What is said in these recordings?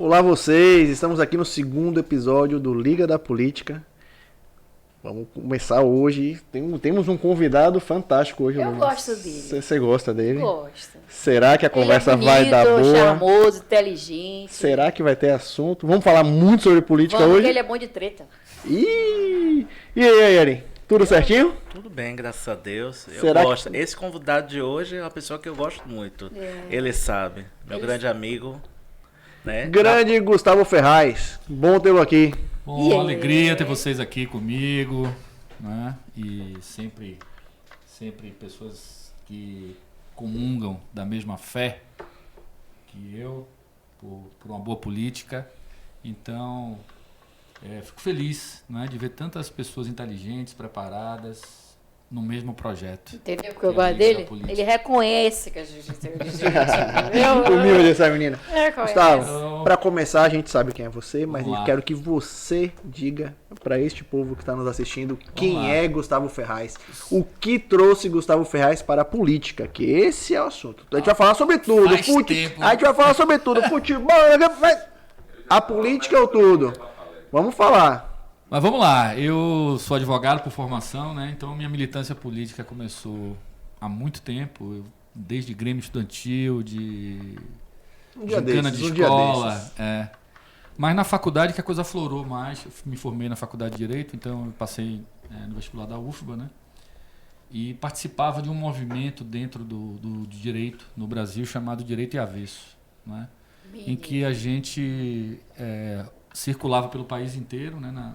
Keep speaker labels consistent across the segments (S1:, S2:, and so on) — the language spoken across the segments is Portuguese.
S1: Olá vocês, estamos aqui no segundo episódio do Liga da Política. Vamos começar hoje. Temos um convidado fantástico hoje.
S2: Eu gosto dele.
S1: Você gosta dele?
S2: Gosto.
S1: Será que a conversa
S2: Ele é bonito,
S1: vai dar boa?
S2: Charmoso, inteligente.
S1: Será que vai ter assunto? Vamos falar muito sobre política
S2: Vamos,
S1: hoje?
S2: porque ele é bom de treta.
S1: E aí, Erin? Tudo certinho?
S3: Tudo bem, graças a Deus. Eu
S1: Será
S3: gosto.
S1: que-
S3: Esse convidado de hoje é uma pessoa que eu gosto muito.
S2: É.
S3: Ele sabe. Meu
S2: Ele
S3: grande amigo. Né?
S1: Grande Gustavo Ferraz. Bom tê-lo aqui.
S4: Bom,
S2: Yeah.
S4: alegria ter vocês aqui comigo, né? E sempre pessoas que comungam da mesma fé que eu, por uma boa política. Então, fico feliz, né, de ver tantas pessoas inteligentes, preparadas no mesmo projeto.
S2: Entendeu? Porque eu
S4: Que
S2: gosto
S4: amiga da
S2: dele.
S4: política.
S2: Ele reconhece que a gente
S1: Humilde essa menina. Gustavo,
S4: Então-
S1: para começar, a gente sabe quem é você, mas
S4: Vamos
S1: eu
S4: lá.
S1: quero que você diga para este povo que está nos assistindo quem
S4: lá.
S1: é Gustavo Ferraz, o que trouxe Gustavo Ferraz para a política, que esse é o assunto. A gente vai falar sobre tudo,
S4: Faz tempo.
S1: a gente vai falar sobre tudo, futebol, a política é o tudo. Vamos falar.
S4: Mas vamos lá, eu sou advogado por formação, né? Então minha militância política começou há muito tempo, desde Grêmio Estudantil, de
S1: Um dia
S4: gincana
S1: desses,
S4: de
S1: um dia
S4: escola.
S1: desses.
S4: Mas na faculdade que a coisa aflorou mais, eu me formei na faculdade de Direito, então eu passei no vestibular da UFBA, né? E participava de um movimento dentro do Direito no Brasil chamado Direito e Avesso, né? Em que a gente circulava pelo país inteiro, né?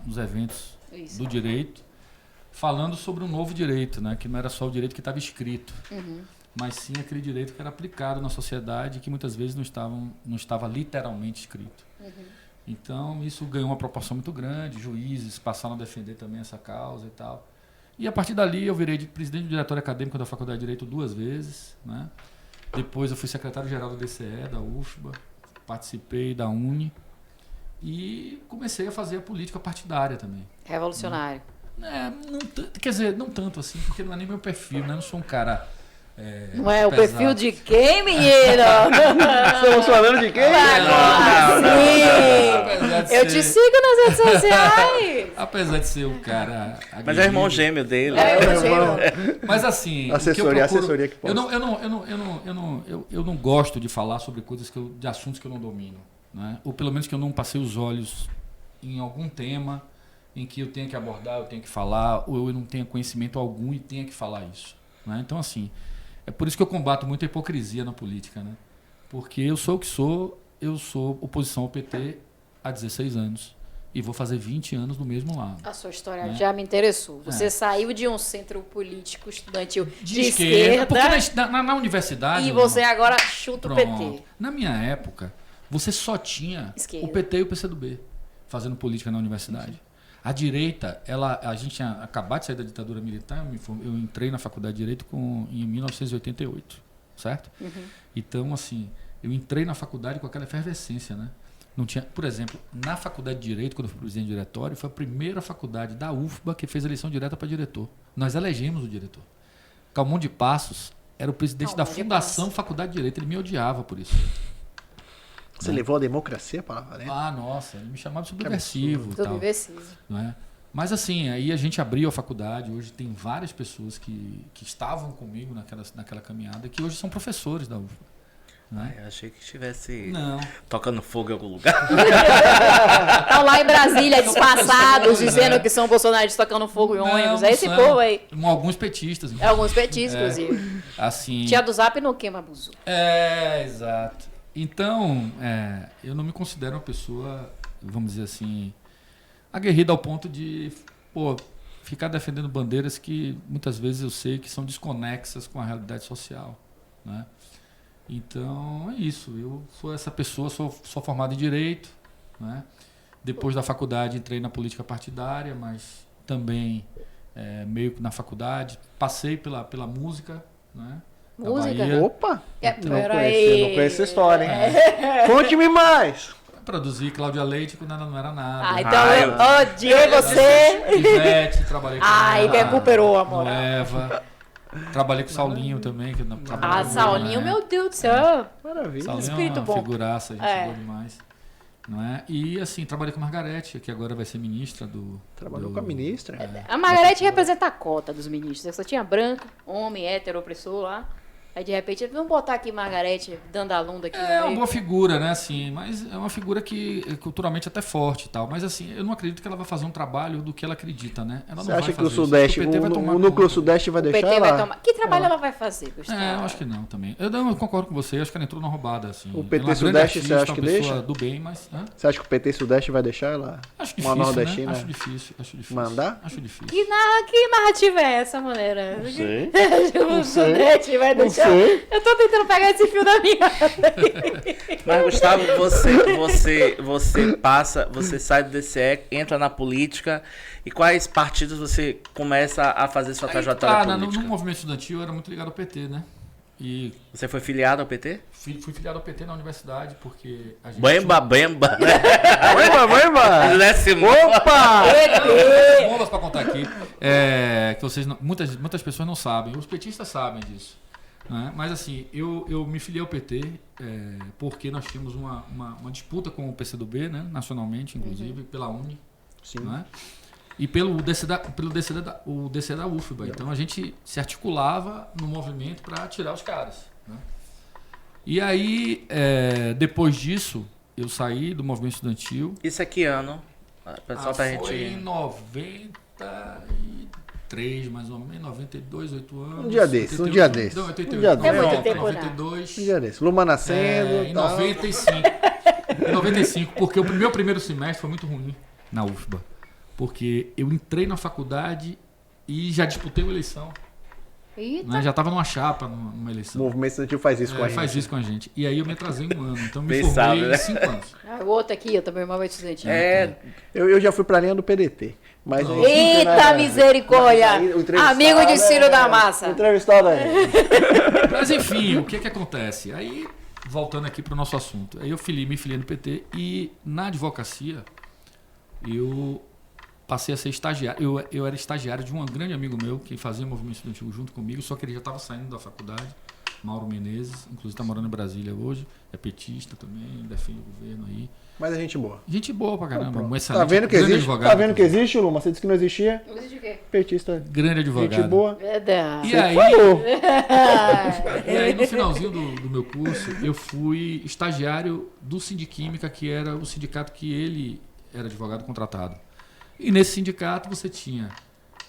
S4: Nos eventos
S2: Isso.
S4: do direito, falando sobre um novo direito, né? Que não era só o direito que estava escrito, mas sim aquele direito que era aplicado na sociedade e que muitas vezes não estava literalmente escrito. Então isso ganhou uma proporção muito grande, juízes passaram a defender também essa causa e tal. E a partir dali eu virei presidente do diretório acadêmico da Faculdade de Direito 2 vezes, né? Depois eu fui secretário-geral do DCE, da UFBA, participei da UNE e comecei a fazer a política partidária também.
S2: Revolucionário.
S4: Quer dizer, não tanto assim, porque não é nem meu perfil, né? Eu não sou um cara.
S2: Não é o
S4: pesado.
S2: perfil de quem, menino?
S1: Estamos falando de quem?
S2: Agora
S4: Apesar
S2: sim!
S4: de
S2: Eu
S4: ser-
S2: te sigo nas redes sociais.
S4: Apesar de ser um cara.
S3: Mas é irmão
S4: aguerrido.
S3: gêmeo dele.
S2: Eu sei, não.
S4: Mas assim.
S1: Assessoria,
S4: o que eu procuro-
S1: assessoria que posta.
S4: Eu não gosto de falar sobre de assuntos que eu não domino, né? Ou pelo menos que eu não passei os olhos em algum tema em que eu tenha que abordar, eu tenho que falar, ou eu não tenha conhecimento algum e tenha que falar isso, né? Então assim, é por isso que eu combato muito a hipocrisia na política, né? Porque eu sou o que sou, eu sou oposição ao PT há 16 anos e vou fazer 20 anos do mesmo lado.
S2: A sua história
S4: Né?
S2: já me interessou. Você
S4: É.
S2: saiu de um centro político estudantil de
S4: esquerda,
S2: esquerda
S4: porque na universidade...
S2: e você agora chuta o
S4: Pronto.
S2: PT.
S4: Na minha época, você só tinha
S2: Esquerda.
S4: o PT e o PCdoB fazendo política na universidade. A direita, a gente tinha acabado de sair da ditadura militar, eu entrei na faculdade de Direito em 1988, certo? Então, assim, eu entrei na faculdade com aquela efervescência, né? Não tinha, por exemplo, na faculdade de Direito, quando eu fui presidente do diretório, foi a primeira faculdade da UFBA que fez eleição direta para diretor. Nós elegemos o diretor. Calmon de Passos era o presidente da
S2: Calmon de
S4: Fundação
S2: Passos.
S4: Faculdade de Direito, ele me odiava por isso.
S1: Você levou a democracia para lá, né?
S4: Ah, nossa, ele me chamava de subversivo e tal.
S2: Subversivo.
S4: Não é? Mas assim, aí a gente abriu a faculdade, hoje tem várias pessoas que estavam comigo naquela caminhada, que hoje são professores da UFBA. Né?
S3: Eu achei que estivesse
S4: Não.
S3: tocando fogo em algum lugar.
S2: Estão lá em Brasília, disfarçados,
S4: pessoas,
S2: dizendo
S4: né?
S2: que são bolsonaristas tocando fogo em ônibus.
S4: Não,
S2: É esse
S4: são.
S2: povo aí.
S4: Alguns petistas.
S2: É alguns petistas, inclusive.
S4: Assim,
S2: Tia do Zap não queima buzu.
S4: exato. Então, eu não me considero uma pessoa, vamos dizer assim, aguerrida ao ponto de ficar defendendo bandeiras que muitas vezes eu sei que são desconexas com a realidade social, né? Então, é isso. Eu sou essa pessoa, sou formado em Direito, né? Depois da faculdade entrei na política partidária, mas também meio que na faculdade. Passei pela música, né? Da
S2: Música?
S4: Bahia.
S1: Opa! Não
S2: Peraí.
S1: conheço essa história, hein? Conte-me mais!
S4: Produzi Cláudia Leite quando ela não era nada.
S2: Ah, então eu odiei você.
S4: Ivete, trabalhei com
S2: Ai,
S4: ela.
S2: recuperou, amor.
S4: No Eva. Trabalhei com o Saulinho também. Que
S2: Ah, Saulinho, meu Deus do céu.
S1: Maravilha.
S4: Saulinho é
S2: espírito
S4: uma
S2: bom.
S4: figuraça, gente
S2: É.
S4: boa demais. Não é? E assim, trabalhei com a Margarete, que agora vai ser ministra do...
S1: Trabalhou com a ministra.
S2: A Margarete representa a cota dos ministros. Só tinha branca, homem, hétero, opressor lá. Aí de repente, vamos botar aqui Margarete dando alunda aqui.
S4: É
S2: no
S4: uma
S2: meio.
S4: boa figura, né, assim, mas é uma figura que é culturalmente até forte e tal. Mas assim, eu não acredito que ela vai fazer um trabalho do que ela acredita, né? Ela
S1: Você
S4: não
S1: acha
S4: vai
S1: que o
S4: fazer isso.
S1: Sudeste,
S4: PT vai tomar
S1: o núcleo
S4: conta.
S1: Sudeste vai
S2: O
S1: deixar
S2: PT vai
S1: lá?
S2: tomar. Que trabalho ela vai fazer, Gustavo?
S4: É, eu acho que não também. Eu não concordo com você, acho que ela entrou na roubada, assim.
S1: O PT
S4: Ela é uma grande
S1: Sudeste, você
S4: artista,
S1: acha que
S4: uma pessoa
S1: deixa?
S4: do bem, mas... hã?
S1: Você acha que o PT Sudeste vai deixar ela?
S4: Acho
S1: Uma
S4: difícil, né?
S1: nordestina
S4: Acho difícil.
S1: mandar?
S4: Acho difícil.
S2: Que narrativa é essa, maneira?
S1: Não sei.
S2: O
S1: Não sei.
S2: Sudeste vai
S1: Não
S2: deixar.
S1: sei.
S2: Eu tô tentando pegar esse fio da minha.
S3: Mas, Gustavo, você passa, você sai do DCE, entra na política. E quais partidos você começa a fazer sua trajetória
S4: No
S3: política?
S4: movimento estudantil eu era muito ligado ao PT, né? E
S3: Você foi filiado ao PT?
S4: fui filiado ao PT na universidade, porque a gente...
S3: Bemba, bemba, né?
S1: Vai, vai!
S3: Desce
S1: Opa!
S4: bombas para contar aqui, que vocês muitas pessoas não sabem, os petistas sabem disso, né? Mas assim, eu me filiei ao PT porque nós tínhamos uma disputa com o PCdoB, né? Nacionalmente, inclusive, pela UNE,
S1: Sim.
S4: né? E pelo DC da UFBA. Então a gente se articulava no movimento para tirar os caras, né? E aí, depois disso, eu saí do movimento estudantil.
S3: Isso é que ano? Pessoal, pra
S4: Foi em
S3: gente...
S4: 93, mais ou menos, 92, 8 anos.
S1: Um dia desse,
S4: 88,
S1: um dia desse.
S4: Não, 88,
S1: Um dia
S4: não,
S1: desse.
S2: É muito tempo,
S4: 92.
S1: Um dia desse. Luma nascendo.
S4: Em
S1: tal.
S4: 95. Em 95, porque o meu primeiro semestre foi muito ruim na UFBA. Porque eu entrei na faculdade e já disputei uma eleição.
S2: Eita.
S4: Né? Já estava numa chapa, numa
S1: O
S4: eleição.
S1: movimento estudantil faz isso com a gente.
S4: Faz isso com a gente. E aí eu me atrasei um ano. Então me
S3: Bem
S4: formei
S3: sabe, né?
S4: em 5 anos.
S2: Ah, o outro aqui, eu também irmão estudantil.
S1: Eu já fui pra linha do PDT. Mas
S4: Não.
S1: aí, não tem
S2: Eita
S1: nada-
S2: misericórdia!
S1: Aí, o entrevistado
S2: Amigo de Ciro da Massa.
S1: O entrevistado aí.
S4: Mas enfim, o que acontece? Aí, voltando aqui para o nosso assunto. Aí eu me filiei no PT e na advocacia eu passei a ser estagiário. Eu era estagiário de um grande amigo meu que fazia movimento estudantil junto comigo, só que ele já estava saindo da faculdade, Mauro Menezes, inclusive está morando em Brasília hoje, é petista também, defende o governo aí.
S1: Mas a gente boa.
S4: Gente boa pra caramba, um
S1: Tá
S4: excelente
S1: vendo que
S4: grande
S1: existe?
S4: advogado.
S1: Tá vendo que existe, Luma? Você disse que não existia?
S2: Você de quê?
S1: Petista.
S4: Grande advogado.
S1: Gente boa.
S2: Verdade.
S4: E aí,
S1: Falou.
S4: E aí, no finalzinho do meu curso, eu fui estagiário do Sindiquímica, que era o sindicato que ele era advogado contratado. E nesse sindicato você tinha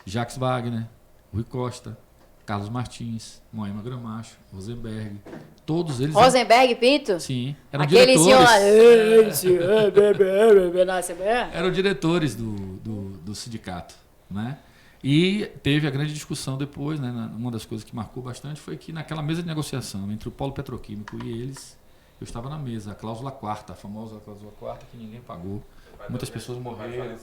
S4: Jacques Wagner, Rui Costa, Carlos Martins, Moema Gramacho, Rosenberg. Todos eles...
S2: Rosenberg Pinto?
S4: Sim, eram
S2: Aquele senhor lá.
S4: diretores.
S2: Na Assembleia?
S4: Eram diretores do sindicato, né? E teve a grande discussão depois, né? Uma das coisas que marcou bastante foi que naquela mesa de negociação entre o polo petroquímico e eles, eu estava na mesa, a cláusula quarta, a famosa cláusula quarta que ninguém pagou. Muitas pessoas morreram.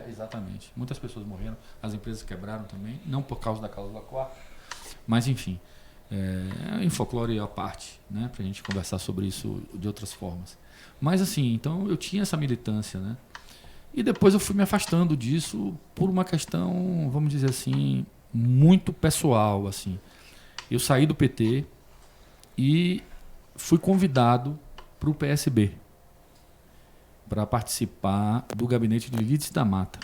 S4: Exatamente. Muitas pessoas morreram. As empresas quebraram também, não por causa da cláusula quarta. Mas enfim, em folclore à parte, né? Para a gente conversar sobre isso de outras formas. Mas assim, então eu tinha essa militância, né? E depois eu fui me afastando disso por uma questão, vamos dizer assim, muito pessoal, assim. Eu saí do PT e fui convidado para o PSB para participar do gabinete de Lídice da Mata.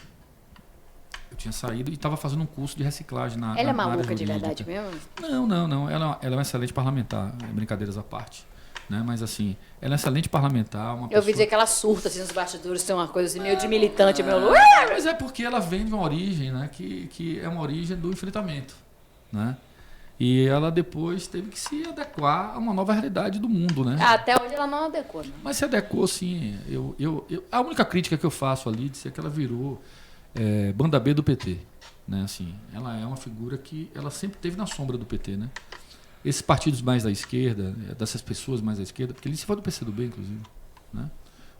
S4: Eu tinha saído e estava fazendo um curso de reciclagem na
S2: Ela é
S4: na área
S2: maluca de
S4: jurídica.
S2: verdade mesmo?
S4: Não. Ela é uma excelente parlamentar, brincadeiras à parte. Né? Mas assim, ela é excelente parlamentar. Uma
S2: Eu ouvi
S4: pessoa...
S2: dizer que ela surta assim nos bastidores, tem uma coisa assim meio de militante, meu.
S4: Mas é porque ela vem de uma origem, né? Que é uma origem do enfrentamento. Né? E ela depois teve que se adequar a uma nova realidade do mundo. Né?
S2: Até hoje ela não adequou, né?
S4: Mas se adequou, sim. A única crítica que eu faço ali é que ela virou banda B do PT. Né? Assim, ela é uma figura que ela sempre teve na sombra do PT. Né? Esses partidos mais da esquerda, dessas pessoas mais da esquerda, porque ele se foi do PCdoB, inclusive. Né?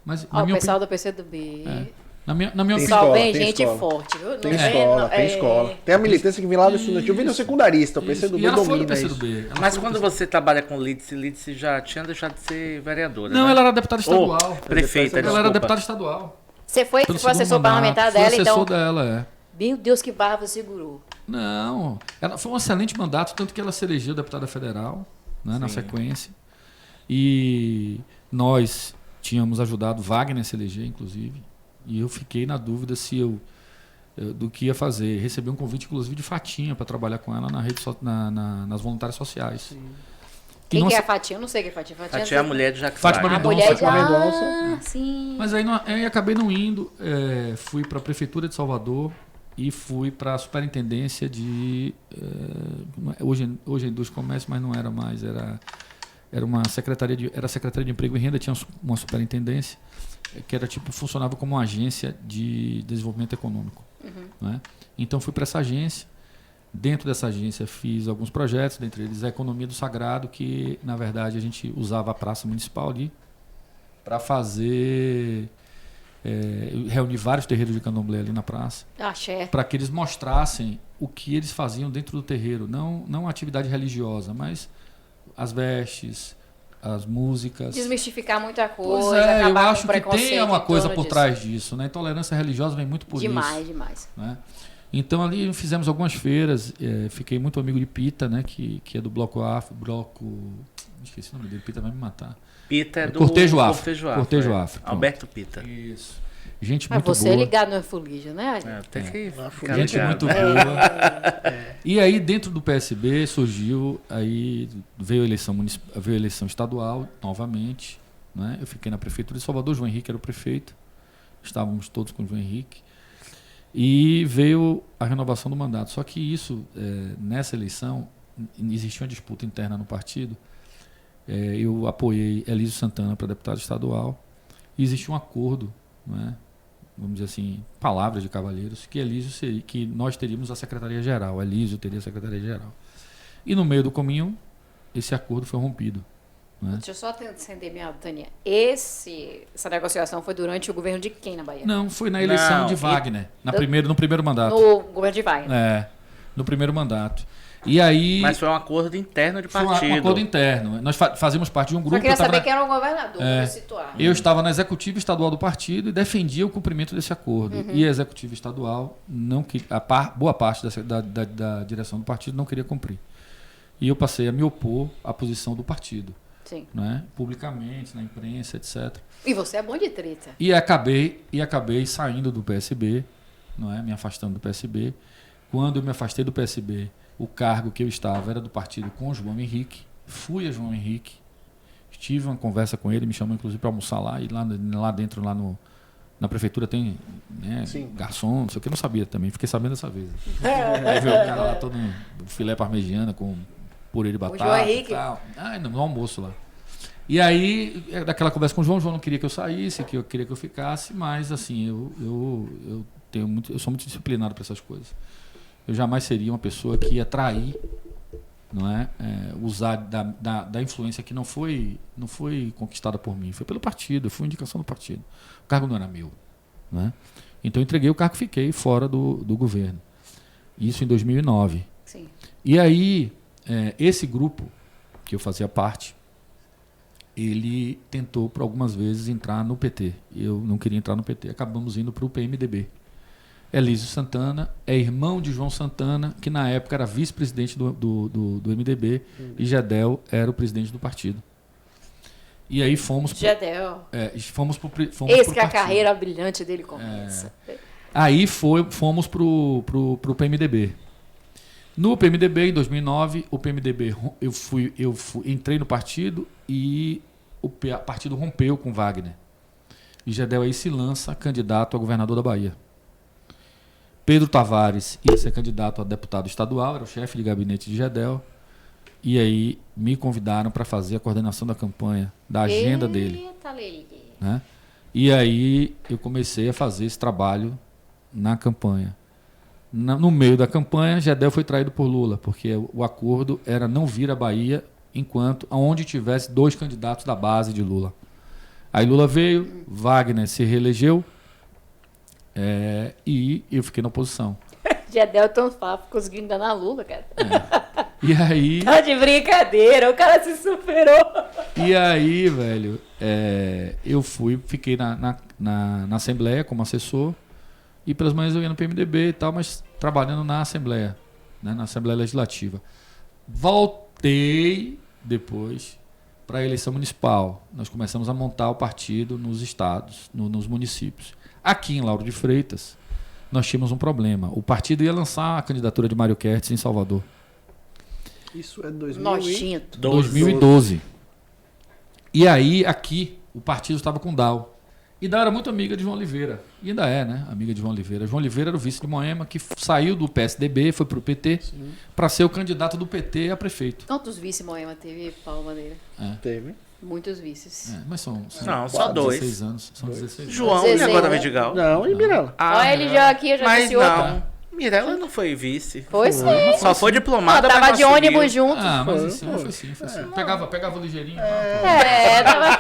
S4: Mas,
S2: Ó, o pessoal do PCdoB.
S4: na minha
S1: Tem
S4: opinião,
S2: Só
S1: escola,
S2: vem
S1: tem
S2: gente
S1: escola.
S2: forte, viu?
S1: Tem
S2: Não vem,
S1: escola,
S2: não-
S1: tem escola. Tem a militância que vem lá do estudantil, vem do secundarista. O
S4: Isso.
S1: PCdoB
S4: E ela foi do
S1: domina isso.
S4: PCdoB. Ela
S3: Mas
S4: foi do
S3: quando
S4: PCdoB.
S3: você trabalha com Lídice já tinha deixado de ser vereadora,
S4: Não,
S3: né?
S4: ela era deputada estadual.
S3: Prefeita,
S4: Ela era
S3: desculpa.
S4: deputada estadual.
S2: Você foi
S4: Pelo
S2: assessor
S4: segundo
S2: parlamentar
S4: mandato. Fui
S2: dela,
S4: assessor
S2: então.
S4: dela,
S2: Meu Deus, que barra você segurou.
S4: Não, ela foi um excelente mandato, tanto que ela se elegeu deputada federal, né, na sequência. E nós tínhamos ajudado Wagner a se eleger, inclusive. E eu fiquei na dúvida se do que ia fazer. Recebi um convite, inclusive, de Fatinha para trabalhar com ela nas voluntárias sociais.
S1: Sim.
S2: Quem que é a Fatinha? Eu não sei quem é Fatinha.
S3: Fatinha é a mulher do Jacques
S4: Fátima
S3: Wagner.
S2: A
S4: Mendonça.
S2: mulher de...
S1: Fátima Mendonça.
S2: Ah, sim.
S4: Mas aí eu acabei não indo. Fui para a Prefeitura de Salvador e fui para a Superintendência de... hoje é Indústria e Comércio, mas não era mais. Era uma secretaria era a Secretaria de Emprego e Renda, tinha uma superintendência que era funcionava como uma agência de desenvolvimento econômico. Né? Então fui para essa agência. Dentro dessa agência fiz alguns projetos, dentre eles a Economia do Sagrado, que na verdade a gente usava a Praça Municipal ali para fazer... reunir vários terreiros de candomblé ali na praça,
S2: Axé.
S4: para que eles mostrassem o que eles faziam dentro do terreiro. Não a atividade religiosa, mas as vestes, as músicas.
S2: Desmistificar muita
S4: Pois
S2: coisa,
S4: eu
S2: acabar com
S4: acho que
S2: preconceito
S4: tem uma
S2: em
S4: coisa
S2: torno
S4: por
S2: disso.
S4: trás disso. Né? A intolerância religiosa vem muito por
S2: Demais,
S4: isso.
S2: demais.
S4: Né? Então ali fizemos algumas feiras, fiquei muito amigo de Pita, né? que é do Bloco Afro, esqueci o nome dele, Pita vai me matar.
S3: Pita é do
S4: Cortejo Afro.
S3: Cortejo
S4: Afro,
S3: Afro.
S4: pronto.
S3: Alberto Pita.
S4: Isso. Gente
S2: Mas
S4: muito
S2: você
S4: boa.
S2: é ligado no Efuligio, né?
S3: Tem que ficar
S4: Gente
S3: ligado.
S4: muito boa. E aí dentro do PSB surgiu, aí veio a eleição estadual novamente, né? Eu fiquei na prefeitura de Salvador, João Henrique era o prefeito, estávamos todos com o João Henrique, e veio a renovação do mandato. Só que isso, nessa eleição, existia uma disputa interna no partido. Eu apoiei Elísio Santana para deputado estadual, e existia um acordo, né? Vamos dizer assim, palavras de cavalheiros, que nós teríamos a Secretaria-Geral, Elísio teria a Secretaria-Geral. E no meio do caminho, esse acordo foi rompido. Né?
S2: Deixa eu só entender minha Tânia. Essa negociação foi durante o governo de quem na Bahia?
S4: Não, foi na eleição
S3: Não,
S4: de Wagner, no primeiro mandato.
S2: No governo de Wagner.
S4: No primeiro mandato. E aí...
S3: Mas foi um acordo interno de
S4: foi
S3: partido.
S4: um acordo interno. Nós fazíamos parte de um grupo...
S2: Só queria
S4: eu tava
S2: saber quem era o governador, para situar.
S4: Eu estava na executiva estadual do partido e defendia o cumprimento desse acordo. E a executiva estadual, boa parte da direção do partido não queria cumprir. E eu passei a me opor à posição do partido.
S2: Sim.
S4: Né? Publicamente, na imprensa, etc.
S2: E você é bom de treta.
S4: E acabei saindo do PSB, não é? Me afastando do PSB. Quando eu me afastei do PSB, o cargo que eu estava era do partido com o João Henrique. Fui a João Henrique, tive uma conversa com ele, me chamou inclusive para almoçar lá, e lá dentro, na prefeitura tem, né, garçom, não sei o que, eu não sabia também, fiquei sabendo dessa vez. Aí veio o cara lá todo filé parmegiana com purê de batata
S2: João Henrique.
S4: e tal. No almoço lá. E aí, daquela conversa com o João não queria que eu saísse, que eu queria que eu ficasse, mas assim, eu sou muito disciplinado para essas coisas. Eu jamais seria uma pessoa que ia trair, não é? Usar da influência que não foi conquistada por mim, foi pelo partido, foi indicação do partido. O cargo não era meu. Né? Então eu entreguei o cargo e fiquei fora do governo. Isso em 2009.
S2: Sim.
S4: E aí, esse grupo, que eu fazia parte, ele tentou por algumas vezes entrar no PT. Eu não queria entrar no PT, acabamos indo para o PMDB. Elísio Santana é irmão de João Santana, que na época era vice-presidente do MDB, e Gedel era o presidente do partido. E aí fomos pro,
S2: Gedel.
S4: fomos pro
S2: Esse
S4: partido.
S2: que a carreira brilhante dele começa.
S4: Aí fomos pro PMDB. No PMDB, em 2009, o PMDB, entrei no partido e o partido rompeu com Wagner. E Gedel aí se lança candidato a governador da Bahia. Pedro Tavares ia ser candidato a deputado estadual, era o chefe de gabinete de Gedel. E aí me convidaram para fazer a coordenação da campanha, da agenda dele. Né? E aí eu comecei a fazer esse trabalho na campanha. No meio da campanha, Gedel foi traído por Lula, porque o acordo era não vir à Bahia enquanto aonde tivesse 2 candidatos da base de Lula. Aí Lula veio, Wagner se reelegeu, e eu fiquei na oposição.
S2: Gedel tão fácil, conseguiu enganar Lula, cara.
S4: E aí...
S2: Tá de brincadeira, o cara se superou.
S4: E aí, velho, eu fiquei na Assembleia como assessor, e pelas manhãs eu ia no PMDB e tal, mas trabalhando na Assembleia. né, na Assembleia Legislativa. Voltei depois para a eleição municipal. Nós começamos a montar o partido nos estados, nos municípios. Aqui em Lauro de Freitas, nós tínhamos um problema. O partido ia lançar a candidatura de Mário Kertz em Salvador.
S1: Isso é 2000
S2: Nojento.
S4: 2012. E aí, aqui, o partido estava com Dal. E Dal era muito amiga de João Oliveira. E ainda é, né? Amiga de João Oliveira. João Oliveira era o vice de Moema, que saiu do PSDB, foi para o PT, para ser o candidato do PT a prefeito.
S2: Quantos vice Moema teve, Paulo Bandeira?
S1: Teve.
S2: Muitos vices.
S4: Mas são
S3: Não, só
S4: 16
S3: 2.
S4: anos. São 16 anos.
S3: João
S2: 16,
S3: e agora
S2: né?
S3: Vidigal.
S1: Não, e Mirella.
S2: Olha ele já aqui, eu já
S3: Mas
S2: disse outro.
S3: não. Mirella não foi vice.
S2: Foi sim.
S3: Só foi diplomada,
S2: Tava
S3: mas não
S2: de
S3: assumiu.
S2: ônibus junto.
S4: Ah, mas
S1: Foi,
S4: assim,
S1: foi.
S4: foi assim. Pegava o ligeirinho.
S2: Tava...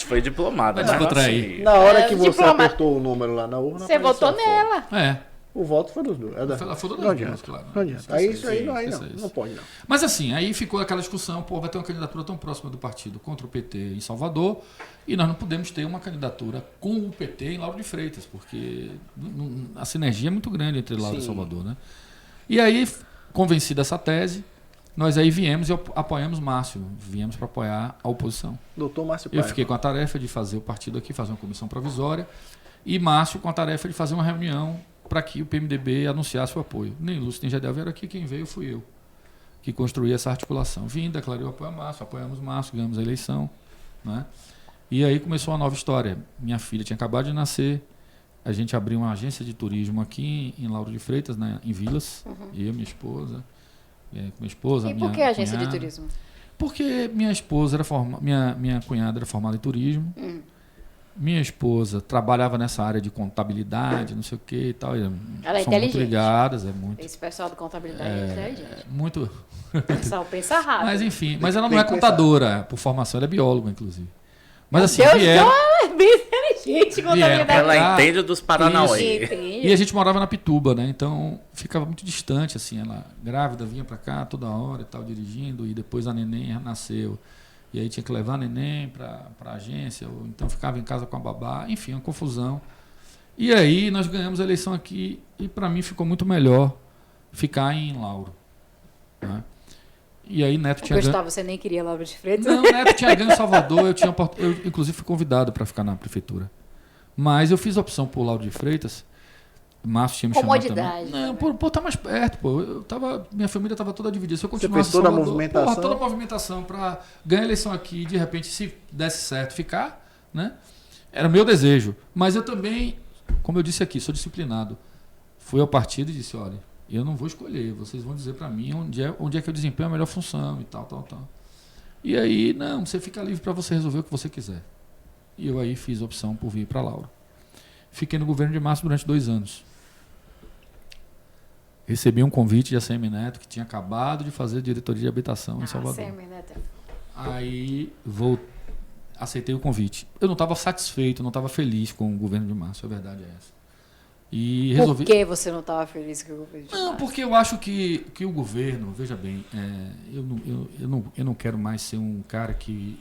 S3: Foi diplomada.
S4: Vai
S3: mas não
S4: descontrair.
S3: assumiu.
S1: Na hora que você
S2: diplomata.
S1: apertou o número lá na urna...
S2: Você
S1: apareceu
S2: votou
S1: a foto.
S2: nela.
S4: É.
S1: O voto foi dos dois. É da...
S4: Foi das
S1: Não
S4: duas,
S1: adianta.
S4: claro.
S1: Não adianta.
S4: Esqueça
S1: Aí isso aí,
S4: isso.
S1: não, aí
S4: Esqueça
S1: não.
S4: isso.
S1: Não pode, não.
S4: Mas assim, aí ficou aquela discussão, pô, vai ter uma candidatura tão próxima do partido contra o PT em Salvador, e nós não podemos ter uma candidatura com o PT em Lauro de Freitas, porque a sinergia é muito grande entre Lauro e
S1: Sim.
S4: Salvador, né? E aí, convencido dessa tese, nós aí viemos e apoiamos Márcio, viemos para apoiar a oposição.
S1: Doutor Márcio
S4: Eu
S1: Paiva.
S4: fiquei com a tarefa de fazer o partido aqui, fazer uma comissão provisória, e Márcio com a tarefa de fazer uma reunião para que o PMDB anunciasse o apoio. Nem Lúcio nem Jadel vieram aqui, quem veio fui eu, que construí essa articulação. Vim, declarei o apoio a Márcio, apoiamos Márcio, ganhamos a eleição, né? E aí começou uma nova história. Minha filha tinha acabado de nascer, a gente abriu uma agência de turismo aqui em Lauro de Freitas, né, em Vilas, eu, minha esposa, minha
S2: E por que a agência de turismo?
S4: Porque minha esposa era minha cunhada era formada em turismo. Minha esposa trabalhava nessa área de contabilidade, não sei o que e tal.
S2: Ela é
S4: são muito
S2: inteligente.
S4: ligadas, é muito.
S2: Esse pessoal de contabilidade é inteligente.
S4: Muito.
S2: O pessoal pensa rápido.
S4: Mas enfim, mas ela
S1: Tem
S4: não é
S1: que pensar.
S4: contadora por formação, ela é bióloga, inclusive. Mas assim,
S2: Deus,
S4: vieram.
S2: ela é bem inteligente contabilidade.
S3: Ela
S4: Ah,
S3: entende dos Paranauê.
S2: Entende?
S4: E a gente morava na Pituba, né? Então ficava muito distante, assim. Ela grávida vinha pra cá toda hora e tal, dirigindo, e depois a neném nasceu. E aí tinha que levar a neném pra agência, ou então ficava em casa com a babá, enfim, uma confusão. E aí nós ganhamos a eleição aqui, e para mim ficou muito melhor ficar em Lauro, né? E aí Neto tinha ganho.
S2: Gustavo, você nem queria Lauro de Freitas?
S4: Não, Neto tinha ganho em Salvador, eu inclusive fui convidado para ficar na prefeitura. Mas eu fiz a opção por Lauro de Freitas. Márcio tinha me chamado também.
S2: Comodidade.
S4: Não, por estar mais perto, pô. Minha família estava toda dividida. Se eu
S1: Você
S4: continuasse
S1: fez toda a
S4: Salvador,
S1: movimentação?
S4: porra, toda a movimentação para ganhar a eleição aqui e de repente, se desse certo, ficar, né? Era o meu desejo. Mas eu também, como eu disse aqui, sou disciplinado. Fui ao partido e disse, olha, eu não vou escolher, vocês vão dizer para mim onde é que eu desempenho a melhor função e tal. E aí, não, você fica livre para você resolver o que você quiser. E eu aí fiz a opção por vir para Lauro. Fiquei no governo de Márcio durante 2 anos. Recebi um convite de ACM Neto, que tinha acabado de fazer diretoria de habitação em Salvador.
S2: Semi-neto.
S4: Aí aceitei o convite. Eu não estava satisfeito, não estava feliz com o governo de Márcio, a verdade é essa. E resolvi.
S2: Por que você não estava feliz com o governo de
S4: Não,
S2: Márcio?
S4: porque eu acho que o governo, veja bem, eu não quero mais ser um cara que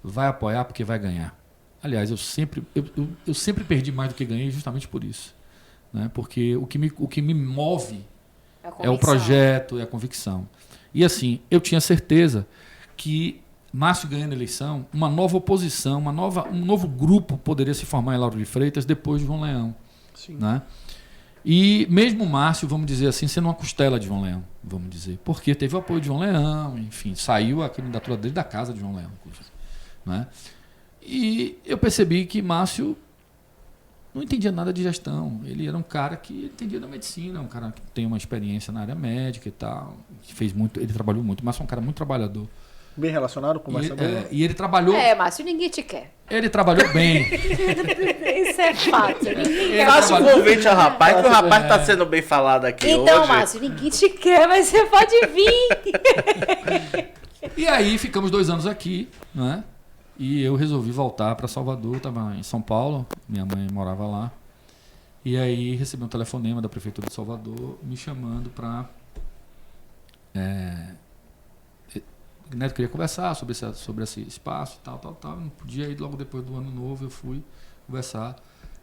S4: vai apoiar porque vai ganhar. Aliás, eu sempre perdi mais do que ganhei justamente por isso. Né? Porque o que me move
S2: A
S4: é o
S2: convicção.
S4: projeto, é a convicção. E assim, eu tinha certeza que Márcio ganhando a eleição, uma nova oposição, um novo grupo poderia se formar em Lauro de Freitas depois de João Leão.
S1: Sim.
S4: Né? E mesmo Márcio, vamos dizer assim, sendo uma costela de João Leão, vamos dizer, porque teve o apoio de João Leão, enfim, saiu a candidatura dele da casa de João Leão, inclusive, né? E eu percebi que Márcio não entendia nada de gestão. Ele era um cara que entendia da medicina, um cara que tem uma experiência na área médica e tal, que fez muito, ele trabalhou muito, mas é um cara muito trabalhado.
S1: Bem relacionado, conversa boa.
S4: E ele trabalhou,
S2: Márcio, ninguém te quer.
S4: ele trabalhou bem.
S2: Isso é fato. Ninguém quer.
S3: Faça o convite ao rapaz, que o rapaz está sendo bem falado aqui
S2: Então,
S3: hoje.
S2: Márcio, ninguém te quer, mas você pode vir.
S4: E aí ficamos 2 anos aqui, né? E eu resolvi voltar para Salvador, estava em São Paulo, minha mãe morava lá. E aí recebi um telefonema da Prefeitura de Salvador me chamando para... O Neto queria conversar sobre esse espaço e tal. Não podia ir logo depois do ano novo, eu fui conversar.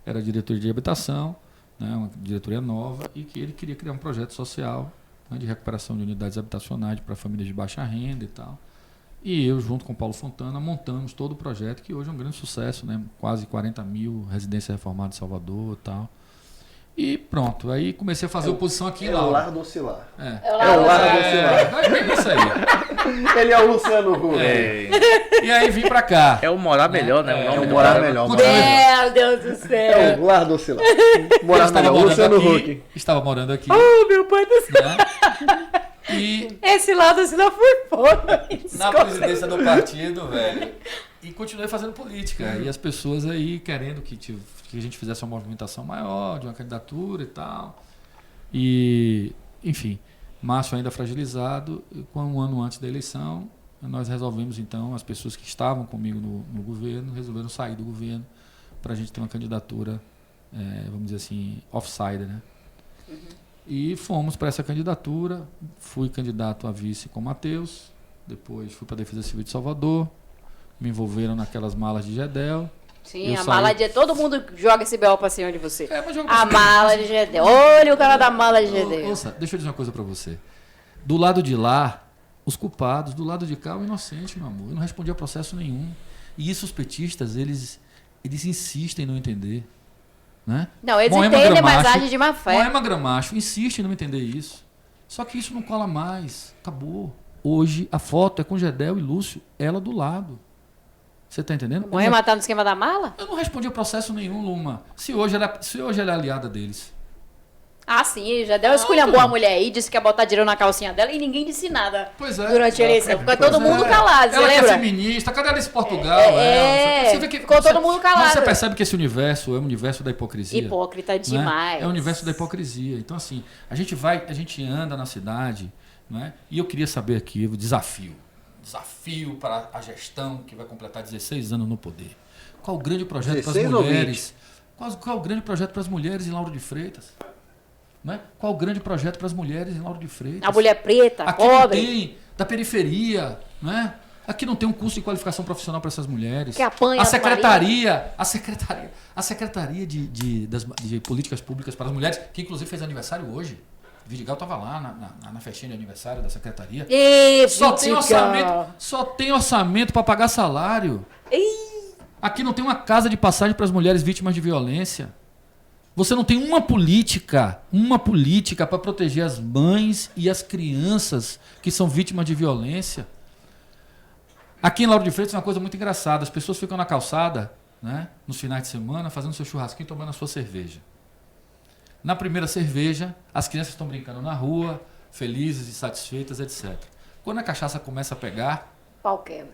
S4: Era diretor de habitação, né, uma diretoria nova, e que ele queria criar um projeto social, né, de recuperação de unidades habitacionais para famílias de baixa renda e tal. E eu, junto com o Paulo Fontana, montamos todo o projeto, que hoje é um grande sucesso, né? Quase 40 mil residências reformadas em Salvador e tal. E pronto, aí comecei a fazer oposição aqui
S1: É
S4: lá.
S1: o Lar do Ocilar.
S4: É.
S1: É o Lar do Ocilar.
S4: É isso aí.
S1: Ele é o Luciano Huck.
S4: E aí vim pra cá.
S3: É o Morar Melhor, né? O nome
S1: É o
S3: do
S1: Morar
S3: programa.
S1: Melhor.
S2: Meu Deus do
S1: É
S2: céu.
S1: o Lar do Ocilar.
S4: Eu
S1: Morar
S4: estava
S1: melhor,
S4: morando
S1: Luciano
S4: aqui,
S1: Huck.
S4: estava morando aqui,
S2: Oh, meu pai do céu.
S4: né? E
S2: Esse lado assim não foi foda.
S4: na presidência do partido, velho. E continuei fazendo política. E as pessoas aí querendo que a gente fizesse uma movimentação maior, de uma candidatura e tal. E, enfim, Márcio ainda fragilizado. E um ano antes da eleição, nós resolvemos, então, as pessoas que estavam comigo no governo, resolveram sair do governo para a gente ter uma candidatura, vamos dizer assim, off-side, né? E fomos para essa candidatura. Fui candidato a vice com Matheus. Depois fui para a Defesa Civil de Salvador. Me envolveram naquelas malas de Gedel.
S2: Sim,
S4: Eu
S2: a
S4: saí-
S2: mala de... Todo mundo joga esse B.O. pra cima de você.
S4: Mas jogo
S2: A mala de Gedel. Olha o cara da mala de Gedel.
S4: Ouça, deixa eu dizer uma coisa para você. Do lado de lá, os culpados. Do lado de cá, o inocente, meu amor. Eu não respondi a processo nenhum. E isso os petistas, eles insistem em não entender. Né?
S2: Não, eles
S4: Moema
S2: entendem, mas
S4: Gramacho-
S2: agem de má fé.
S4: Moema Gramacho insiste em não entender isso. Só que isso não cola mais. Acabou. Hoje, a foto é com Gedel e Lúcio, ela do lado. Você está entendendo?
S2: Moema tá no esquema da mala?
S4: Eu não respondi a processo nenhum, Luma. Se hoje ela é aliada deles.
S2: Ah, sim, Gedel esculhambou a mulher aí, disse que ia botar dinheiro na calcinha dela e ninguém disse nada.
S4: Pois é.
S2: Durante a eleição. Ficou
S4: Pois
S2: todo
S4: é.
S2: mundo calado, você
S4: Ela que é
S2: lembra?
S4: feminista. Cadê ela em Portugal?
S2: Você vê que ficou todo mundo calado.
S4: Mas você percebe que esse universo é um universo da hipocrisia.
S2: Hipócrita
S4: né?
S2: demais.
S4: É o universo da hipocrisia. Então, assim, a gente anda na cidade, né? E eu queria saber aqui o desafio para a gestão que vai completar 16 anos no poder. Qual o grande projeto para as
S1: 16 ou
S4: mulheres? Qual o grande projeto para as mulheres em Lauro de Freitas? Né? Qual o grande projeto para as mulheres em Lauro de Freitas?
S2: A mulher preta,
S4: Aqui
S2: pobre.
S4: não tem, da periferia, né? Aqui não tem um curso de qualificação profissional para essas mulheres.
S2: Que apanha
S4: a
S2: do
S4: secretaria de políticas públicas para as mulheres, que inclusive fez aniversário hoje. Vidigal estava lá na festinha de aniversário da secretaria.
S2: Ê,
S4: Só tem orçamento para pagar salário. Aqui não tem uma casa de passagem para as mulheres vítimas de violência. Você não tem uma política para proteger as mães e as crianças que são vítimas de violência. Aqui em Lauro de Freitas é uma coisa muito engraçada. As pessoas ficam na calçada, né, nos finais de semana, fazendo seu churrasquinho, tomando a sua cerveja. Na primeira cerveja, as crianças estão brincando na rua, felizes e satisfeitas, etc. Quando a cachaça começa a pegar,
S2: Pau quebra.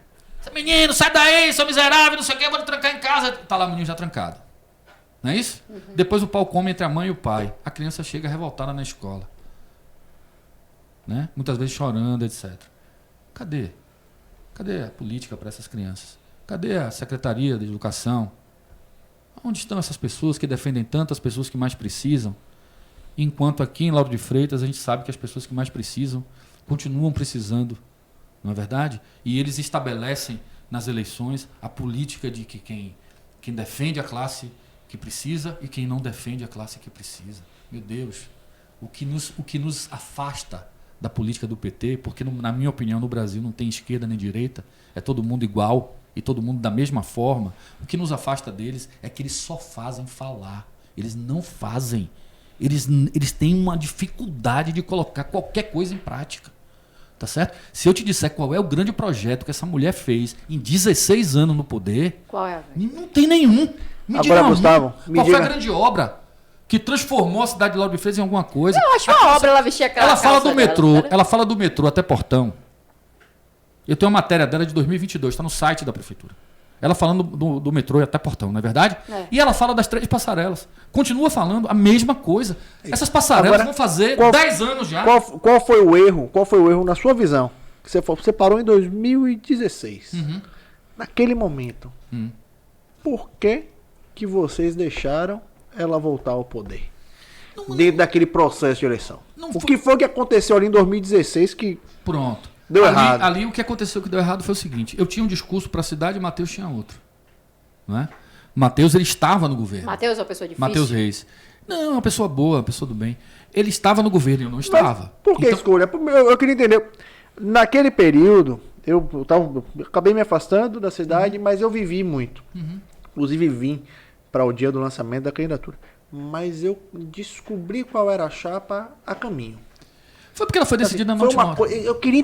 S4: menino, sai daí, seu miserável, não sei o que, vou te trancar em casa. Tá lá o menino já trancado. Não é isso? Depois o pau come entre a mãe e o pai. A criança chega revoltada na escola. Né? Muitas vezes chorando, etc. Cadê? Cadê a política para essas crianças? Cadê a Secretaria de Educação? Onde estão essas pessoas que defendem tantas pessoas que mais precisam? Enquanto aqui em Lauro de Freitas a gente sabe que as pessoas que mais precisam continuam precisando. Não é verdade? E eles estabelecem nas eleições a política de que quem defende a classe que precisa e quem não defende a classe que precisa. Meu Deus, o que nos afasta da política do PT, porque na minha opinião no Brasil não tem esquerda nem direita, é todo mundo igual e todo mundo da mesma forma. O que nos afasta deles é que eles só fazem falar, eles não fazem. Eles têm uma dificuldade de colocar qualquer coisa em prática. Tá certo? Se eu te disser qual é o grande projeto que essa mulher fez em 16 anos no poder,
S2: Qual é?
S4: não tem nenhum. Me
S1: Agora,
S4: diga
S1: Gustavo, me
S4: qual foi a
S1: diga-
S4: grande obra que transformou a cidade de Lauro de Freitas em alguma coisa?
S2: Eu acho uma obra ela vestir aquela
S4: Ela fala
S2: calça
S4: do
S2: dela,
S4: metrô,
S2: né?
S4: ela fala do metrô até Portão. Eu tenho uma matéria dela de 2022, está no site da prefeitura. Ela falando do metrô até Portão, não é verdade?
S2: É.
S4: E ela fala das 3 passarelas. Continua falando a mesma coisa. Essas passarelas
S1: Agora,
S4: vão fazer
S1: qual-
S4: 10 anos já.
S1: Qual foi o erro? Qual foi o erro na sua visão? Que você parou em 2016. Naquele momento. Por que vocês deixaram ela voltar ao poder? Dentro daquele processo de eleição.
S4: Não
S1: O
S4: foi-
S1: que foi que aconteceu ali em 2016 que
S4: Pronto.
S1: Deu errado.
S4: Ali o que aconteceu que deu errado foi o seguinte. Eu tinha um discurso para a cidade e Matheus tinha outro. Não é? Matheus, ele estava no governo.
S2: Matheus é uma pessoa difícil.
S4: Matheus Reis. Não, é uma pessoa boa, uma pessoa do bem. Ele estava no governo, eu não estava.
S1: Por que escolha? Eu queria entender. Naquele período, eu acabei me afastando da cidade, mas eu vivi muito. Inclusive vim para o dia do lançamento da candidatura. Mas eu descobri qual era a chapa a caminho.
S4: Foi porque ela foi decidida na última hora.
S1: Eu queria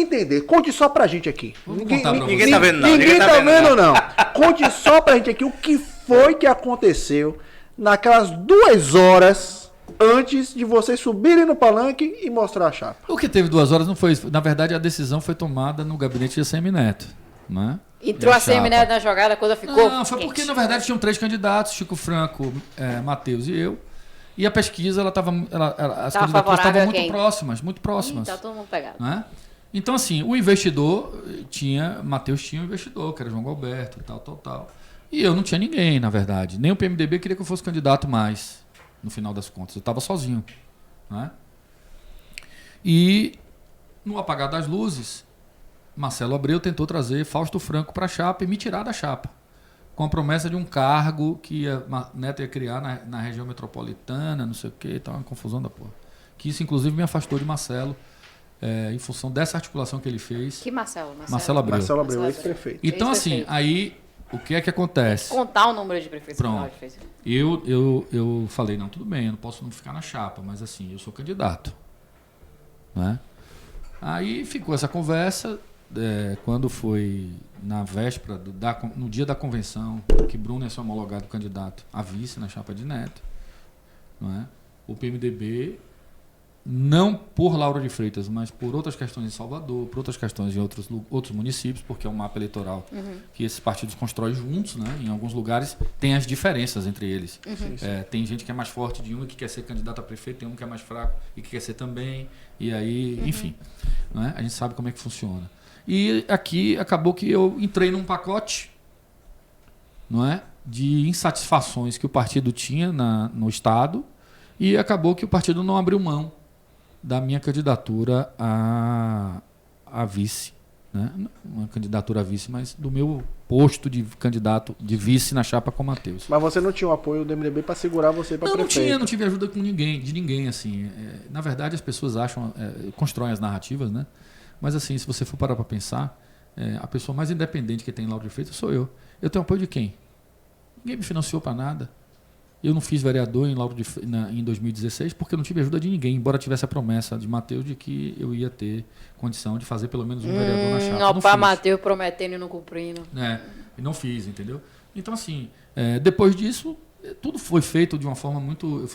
S1: entender. Conte só pra gente aqui.
S3: Ninguém tá vendo, não.
S1: Ninguém tá vendo, não. Conte só pra gente aqui o que foi que aconteceu naquelas 2 horas antes de vocês subirem no palanque e mostrar a chapa.
S4: O que teve 2 horas não foi. Na verdade, a decisão foi tomada no gabinete de ACM Neto. Né?
S2: Entrou a ACM Neto na jogada quando ficou.
S4: Não, foi porque, na verdade, tinham 3 candidatos: Chico Franco, Matheus e eu. E a pesquisa, as candidaturas estavam muito próximas.
S2: Tá todo mundo pegado.
S4: Né? Então, assim, o investidor Matheus tinha um investidor, que era João Galberto, tal. E eu não tinha ninguém, na verdade. Nem o PMDB queria que eu fosse candidato mais, no final das contas. Eu estava sozinho. Né? E, no apagar das luzes, Marcelo Abreu tentou trazer Fausto Franco para a chapa e me tirar da chapa, com a promessa de um cargo que Neto ia criar na região metropolitana, não sei o quê, tá uma confusão da porra. Que isso, inclusive, me afastou de Marcelo, em função dessa articulação que ele fez.
S2: Que Marcelo
S4: Abreu.
S1: Marcelo Abreu, ex-prefeito.
S4: Então, assim, aí, o que é que acontece?
S2: Contar o número de prefeitos.
S4: Pronto. Eu falei, não, tudo bem, eu não posso não ficar na chapa, mas assim, eu sou candidato. Né? Aí ficou essa conversa. Quando foi na véspera, no dia da convenção, que Bruno ia ser homologado candidato a vice na chapa de Neto, não é? O PMDB, não por Lauro de Freitas, mas por outras questões em Salvador, por outras questões em outros municípios, porque é um mapa eleitoral que esses partidos constroem juntos, né? Em alguns lugares tem as diferenças entre eles. Tem gente que é mais forte de um e que quer ser candidato a prefeito, tem um que é mais fraco e que quer ser também, e aí, enfim, não é? A gente sabe como é que funciona. E aqui acabou que eu entrei num pacote, não é, de insatisfações que o partido tinha no Estado, e acabou que o partido não abriu mão da minha candidatura a vice. Né? Uma candidatura a vice, mas do meu posto de candidato de vice na chapa com o Matheus.
S1: Mas você não tinha o apoio do MDB para segurar você para prefeito?
S4: Não tive ajuda de ninguém. Assim. Na verdade, as pessoas constroem as narrativas, né? Mas assim, se você for parar para pensar, a pessoa mais independente que tem em Lauro de Freitas sou eu. Eu tenho apoio de quem? Ninguém me financiou para nada. Eu não fiz vereador em 2016 porque eu não tive ajuda de ninguém, embora tivesse a promessa de Matheus de que eu ia ter condição de fazer pelo menos um vereador na chapa.
S2: Não, para Matheus prometendo e não cumprindo.
S4: E não fiz, entendeu? Então, assim, depois disso, tudo foi feito de uma forma muito...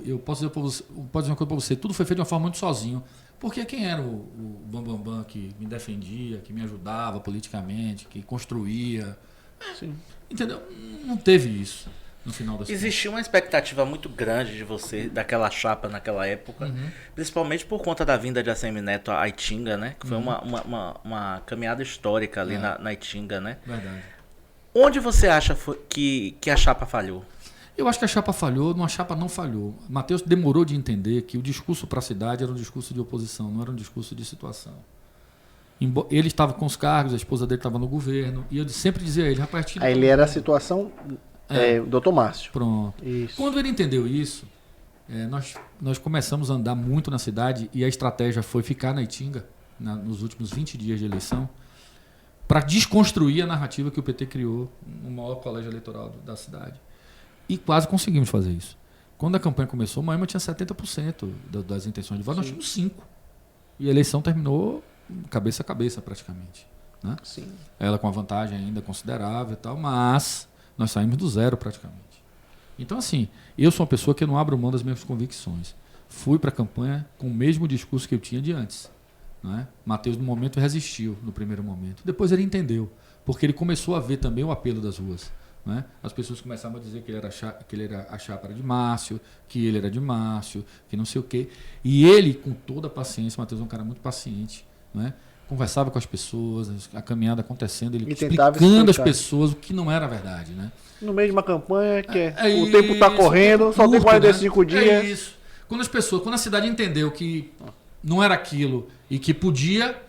S4: Eu posso dizer uma coisa para você, tudo foi feito de uma forma muito sozinho. Porque quem era o bambambam que me defendia, que me ajudava politicamente, que construía...
S1: Sim.
S4: Entendeu? Não teve isso no final das contas.
S3: Existia uma expectativa muito grande de você, daquela chapa naquela época, principalmente por conta da vinda de ACM Neto à Itinga, né? Que foi uma caminhada histórica ali na Itinga, né?
S4: Verdade.
S3: Onde você acha que a chapa falhou?
S4: Eu acho que a chapa falhou, a chapa não falhou. Matheus demorou de entender que o discurso para a cidade era um discurso de oposição, não era um discurso de situação. Ele estava com os cargos, a esposa dele estava no governo, e eu sempre dizia a ele, rapaz...
S1: Aí ele era a situação Dr. Márcio.
S4: Pronto.
S1: Isso.
S4: Quando ele entendeu isso, nós começamos a andar muito na cidade, e a estratégia foi ficar na Itinga, nos últimos 20 dias de eleição, para desconstruir a narrativa que o PT criou no maior colégio eleitoral da cidade. E quase conseguimos fazer isso. Quando a campanha começou, Moema tinha 70% das intenções de voto, nós tínhamos 5%. E a eleição terminou cabeça a cabeça, praticamente. Né?
S1: Sim.
S4: Ela com uma vantagem ainda considerável e tal, mas nós saímos do zero, praticamente. Então, assim, eu sou uma pessoa que não abro mão das minhas convicções. Fui para a campanha com o mesmo discurso que eu tinha de antes. Né? Matheus, no momento, resistiu, no primeiro momento. Depois ele entendeu, porque ele começou a ver também o apelo das ruas. Né? As pessoas começavam a dizer que ele era a chapa de Márcio, que ele era de Márcio, que não sei o quê. E ele, com toda a paciência, Matheus é um cara muito paciente, né? Conversava com as pessoas, a caminhada acontecendo, ele explicando às pessoas o que não era verdade. Né?
S1: No meio de uma campanha que o tempo está correndo, só tem 45 dias.
S4: É isso. Quando a cidade entendeu que não era aquilo e que podia,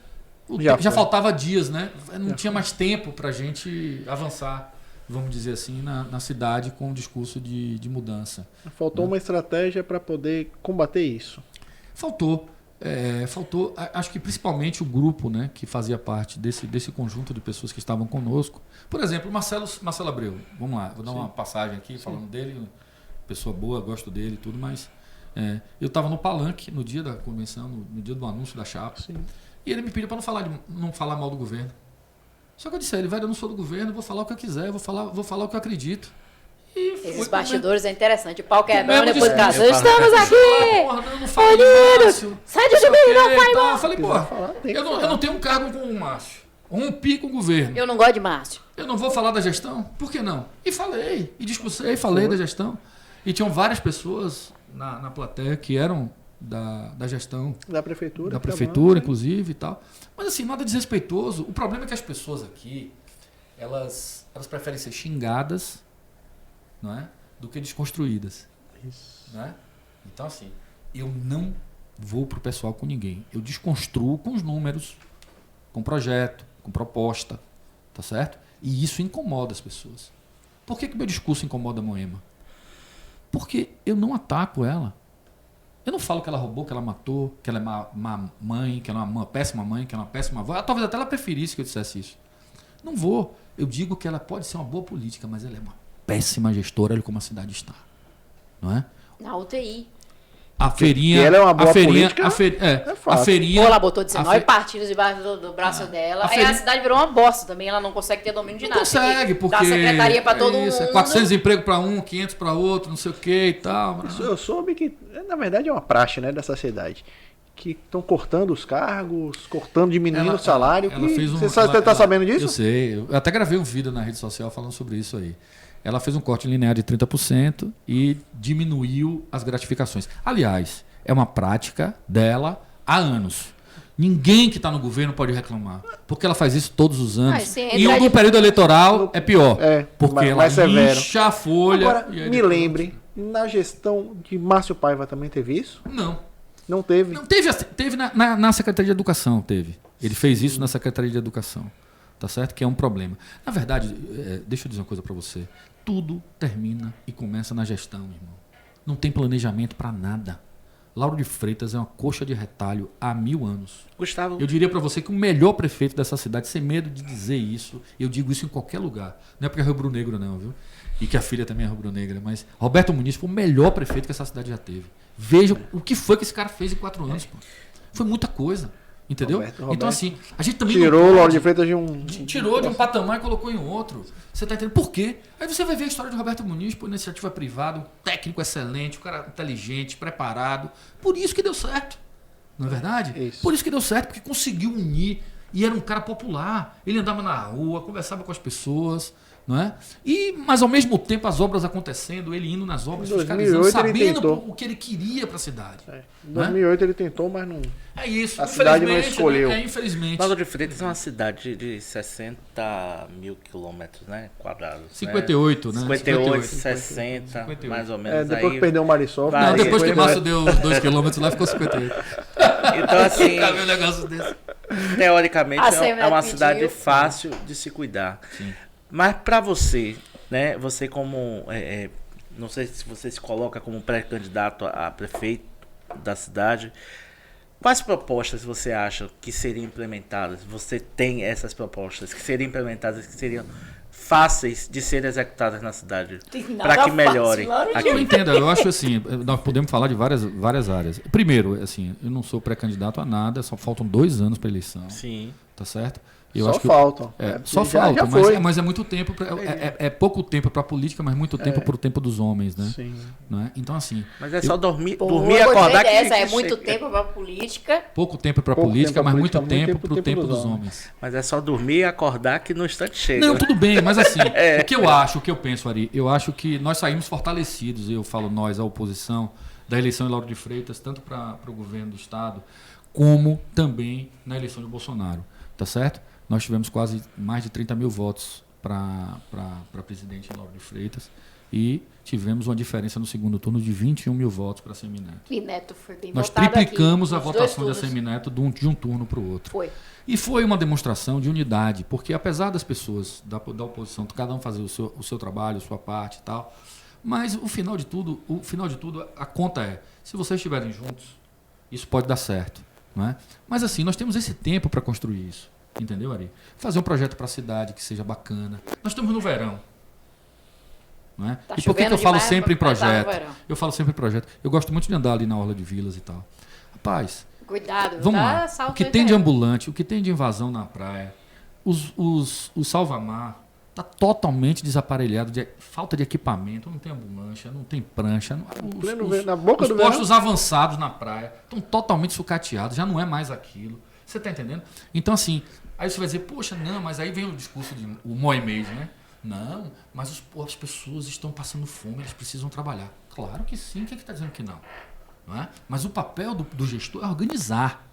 S4: já faltava dias, né? Não tinha mais tempo para a gente avançar. vamos dizer assim, na cidade com um discurso de mudança.
S1: Faltou uma estratégia para poder combater isso.
S4: Faltou. Acho que principalmente o grupo, né, que fazia parte desse conjunto de pessoas que estavam conosco. Por exemplo, Marcelo Abreu. Vamos lá, vou dar uma passagem aqui falando dele. Pessoa boa, gosto dele e tudo, mas eu estava no palanque no dia da convenção, no dia do anúncio da chapa. Sim. E ele me pediu para não falar mal do governo. Só que eu disse a ele, velho, eu não sou do governo, vou falar o que eu quiser, vou falar o que eu acredito.
S2: Esses bastidores é interessante. O pau quebrando depois do caso. Estamos aqui!
S4: Porra, não fale do Márcio.
S2: Sai do jubileu, não faz mal!
S4: Eu falei, porra, eu não tenho um cargo com o Márcio. Rompi com o governo.
S2: Eu não gosto de Márcio.
S4: Eu não vou falar da gestão? Por que não? E falei, e discursei, falei da gestão. E tinham várias pessoas na plateia que eram da gestão. Da prefeitura, inclusive, e tal. Mas assim, nada desrespeitoso. O problema é que as pessoas aqui, elas preferem ser xingadas, não é? Do que desconstruídas. Isso. Não é? Então, assim, eu não vou pro pessoal com ninguém. Eu desconstruo com os números, com projeto, com proposta, tá certo? E isso incomoda as pessoas. Por que meu discurso incomoda a Moema? Porque eu não ataco ela. Eu não falo que ela roubou, que ela matou, que ela é uma mãe, que ela é uma péssima mãe, que ela é uma péssima avó. Talvez até ela preferisse que eu dissesse isso. Não vou. Eu digo que ela pode ser uma boa política, mas ela é uma péssima gestora, olha como a cidade está. Não é?
S2: Na UTI.
S4: A feirinha.
S1: Ela é uma boa política.
S4: A feirinha.
S2: Ou ela botou 19 partidos debaixo do braço dela. Aí a cidade virou uma bosta também. Ela não consegue ter domínio de nada.
S4: Não consegue, porque.
S2: Dá secretaria para todo mundo.
S4: 400 empregos para um, 500 para outro, não sei o que e tal.
S1: Eu soube que, na verdade, é uma praxe, né, dessa cidade. Que estão cortando os cargos, diminuindo o salário. Você está sabendo disso?
S4: Eu sei. Eu até gravei um vídeo na rede social falando sobre isso aí. Ela fez um corte linear de 30% e diminuiu as gratificações. Aliás, é uma prática dela há anos. Ninguém que está no governo pode reclamar, porque ela faz isso todos os anos. E no período eleitoral é pior, porque ela incha a folha.
S1: Agora, me lembre, na gestão de Márcio Paiva também teve isso?
S4: Não.
S1: Não teve?
S4: Não teve, teve na Secretaria de Educação, teve. Ele fez isso na Secretaria de Educação. Tá certo? Que é um problema. Na verdade, deixa eu dizer uma coisa para você. Tudo termina e começa na gestão, irmão. Não tem planejamento para nada. Lauro de Freitas é uma coxa de retalho há 1000 anos.
S3: Gustavo.
S4: Eu diria para você que o melhor prefeito dessa cidade, sem medo de dizer isso, eu digo isso em qualquer lugar. Não é porque é rubro-negro não, viu? E que a filha também é rubro-negra, mas Roberto Muniz foi o melhor prefeito que essa cidade já teve. Veja o que foi que esse cara fez em 4 anos. Pô. Foi muita coisa. Entendeu? Roberto, então, assim, a gente também
S1: tirou o Lauro de Freitas de um...
S4: Tirou de um patamar e colocou em outro. Você tá entendendo? Por quê? Aí você vai ver a história de Roberto Muniz por iniciativa privada, um técnico excelente, um cara inteligente, preparado. Por isso que deu certo. Não é verdade?
S1: Isso.
S4: Por isso que deu certo, porque conseguiu unir. E era um cara popular. Ele andava na rua, conversava com as pessoas. Não é? Mas ao mesmo tempo as obras acontecendo, ele indo nas obras, fiscalizando, sabendo o que ele queria para a cidade.
S1: Em 2008 ele tentou, mas não.
S4: É isso.
S1: A cidade não escolheu.
S4: Né? Infelizmente.
S3: Lauro de Freitas é uma cidade de 60 mil quilômetros, né? Quadrados.
S4: 58, né?
S3: 58, 60, 58. Mais ou menos.
S1: Depois que perdeu o Marisol.
S4: Não, depois que o Márcio deu 2 quilômetros lá, ficou 58.
S3: Então, assim.
S4: Um negócio desse.
S3: Teoricamente, é uma cidade fácil de se cuidar. Sim. Mas para você, né? Você como, não sei se você se coloca como pré-candidato a prefeito da cidade, quais propostas você acha que seriam implementadas? Você tem essas propostas que seriam implementadas, que seriam fáceis de serem executadas na cidade, para que melhore?
S4: Eu entendo, eu acho assim, nós podemos falar de várias áreas. Primeiro, assim, eu não sou pré-candidato a nada, só faltam 2 anos para eleição.
S3: Sim.
S4: Tá certo?
S1: Faltam.
S4: Só falta, mas é muito tempo. É pouco tempo para a política, mas muito tempo para o tempo dos homens, né?
S1: Sim.
S4: Não é? Então, assim.
S3: Mas é só dormir e acordar.
S2: É muito tempo para a política.
S4: Pouco tempo para a política, mas muito tempo para o tempo dos homens.
S3: Mas é só dormir e acordar que no instante chega.
S4: Não, tudo bem, mas assim, o que eu acho, o que eu penso, Ari, eu acho que nós saímos fortalecidos, eu falo nós, a oposição, da eleição de Lauro de Freitas, tanto para o governo do Estado, como também na eleição de Bolsonaro. Tá certo? Nós tivemos quase mais de 30 mil votos para presidente Lauro de Freitas. e tivemos uma diferença no segundo turno de 21 mil votos para Semineto.
S2: E Neto foi bem
S4: Nós
S2: votado
S4: triplicamos
S2: aqui,
S4: a votação de Semineto de um turno para o outro.
S2: Foi.
S4: E foi uma demonstração de unidade, porque apesar das pessoas da oposição, cada um fazer o seu trabalho, a sua parte e tal, mas o final de tudo, a conta é, se vocês estiverem juntos, isso pode dar certo. Não é? Mas assim, nós temos esse tempo para construir isso. Entendeu, Ari? Fazer um projeto para a cidade que seja bacana. Nós estamos no verão. Não é?
S2: Tá
S4: e por que eu falo sempre em projeto?
S2: Tá,
S4: eu falo sempre em projeto. Eu gosto muito de andar ali na orla de Vilas e tal. Rapaz,
S2: cuidado,
S4: vamos lá. O que tem de ambulante, o que tem de invasão na praia, o salva-mar está totalmente desaparelhado, falta de equipamento, não tem ambulância, não tem prancha. Os postos avançados na praia estão totalmente sucateados, já não é mais aquilo. Você está entendendo? Então, assim, aí você vai dizer, poxa, não, mas aí vem o discurso de o Moimeide, né? Não, mas as pessoas estão passando fome, eles precisam trabalhar. Claro que sim, quem é que está dizendo que não? Não é? Mas o papel do gestor é organizar.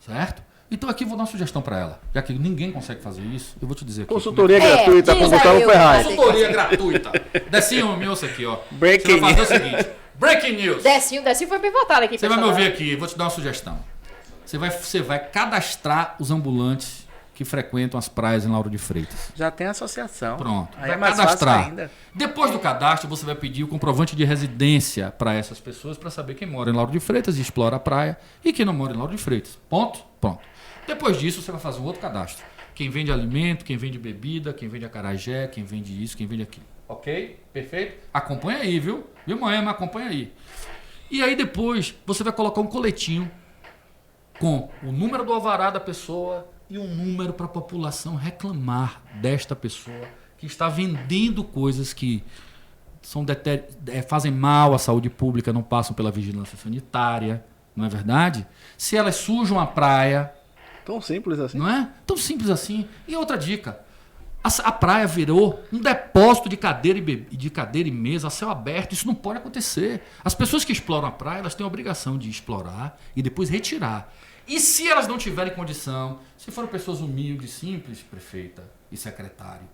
S4: Certo? Então aqui vou dar uma sugestão para ela. Já que ninguém consegue fazer isso, eu vou te dizer aqui.
S1: Consultoria gratuita com o Gustavo Ferraz.
S4: Consultoria gratuita. Decinho, me ouça aqui, ó.
S3: Breaking
S4: Você vai fazer o seguinte. Breaking news.
S2: Decinho foi bem votado aqui.
S4: Você vai me ouvir aqui, vou te dar uma sugestão. Você vai cadastrar os ambulantes que frequentam as praias em Lauro de Freitas.
S3: Já tem associação.
S4: Pronto.
S3: Aí
S4: vai
S3: é mais
S4: cadastrar.
S3: fácil ainda.
S4: Depois do cadastro, você vai pedir o comprovante de residência para essas pessoas, para saber quem mora em Lauro de Freitas e explora a praia e quem não mora em Lauro de Freitas. Ponto? Pronto. Depois disso, você vai fazer um outro cadastro. Quem vende alimento, quem vende bebida, quem vende acarajé, quem vende isso, quem vende aquilo. Ok? Perfeito? Acompanha aí, viu? Viu, Moema? Acompanha aí. E aí depois, você vai colocar um coletinho com o número do alvará da pessoa e um número para a população reclamar desta pessoa que está vendendo coisas que fazem mal à saúde pública, não passam pela vigilância sanitária, não é verdade? Se elas sujam a praia...
S1: Tão simples assim.
S4: Não é? Tão simples assim. E outra dica, a praia virou um depósito de cadeira e mesa a céu aberto. Isso não pode acontecer. As pessoas que exploram a praia, elas têm a obrigação de explorar e depois retirar. E se elas não tiverem condição, se forem pessoas humildes, simples, prefeita e secretário,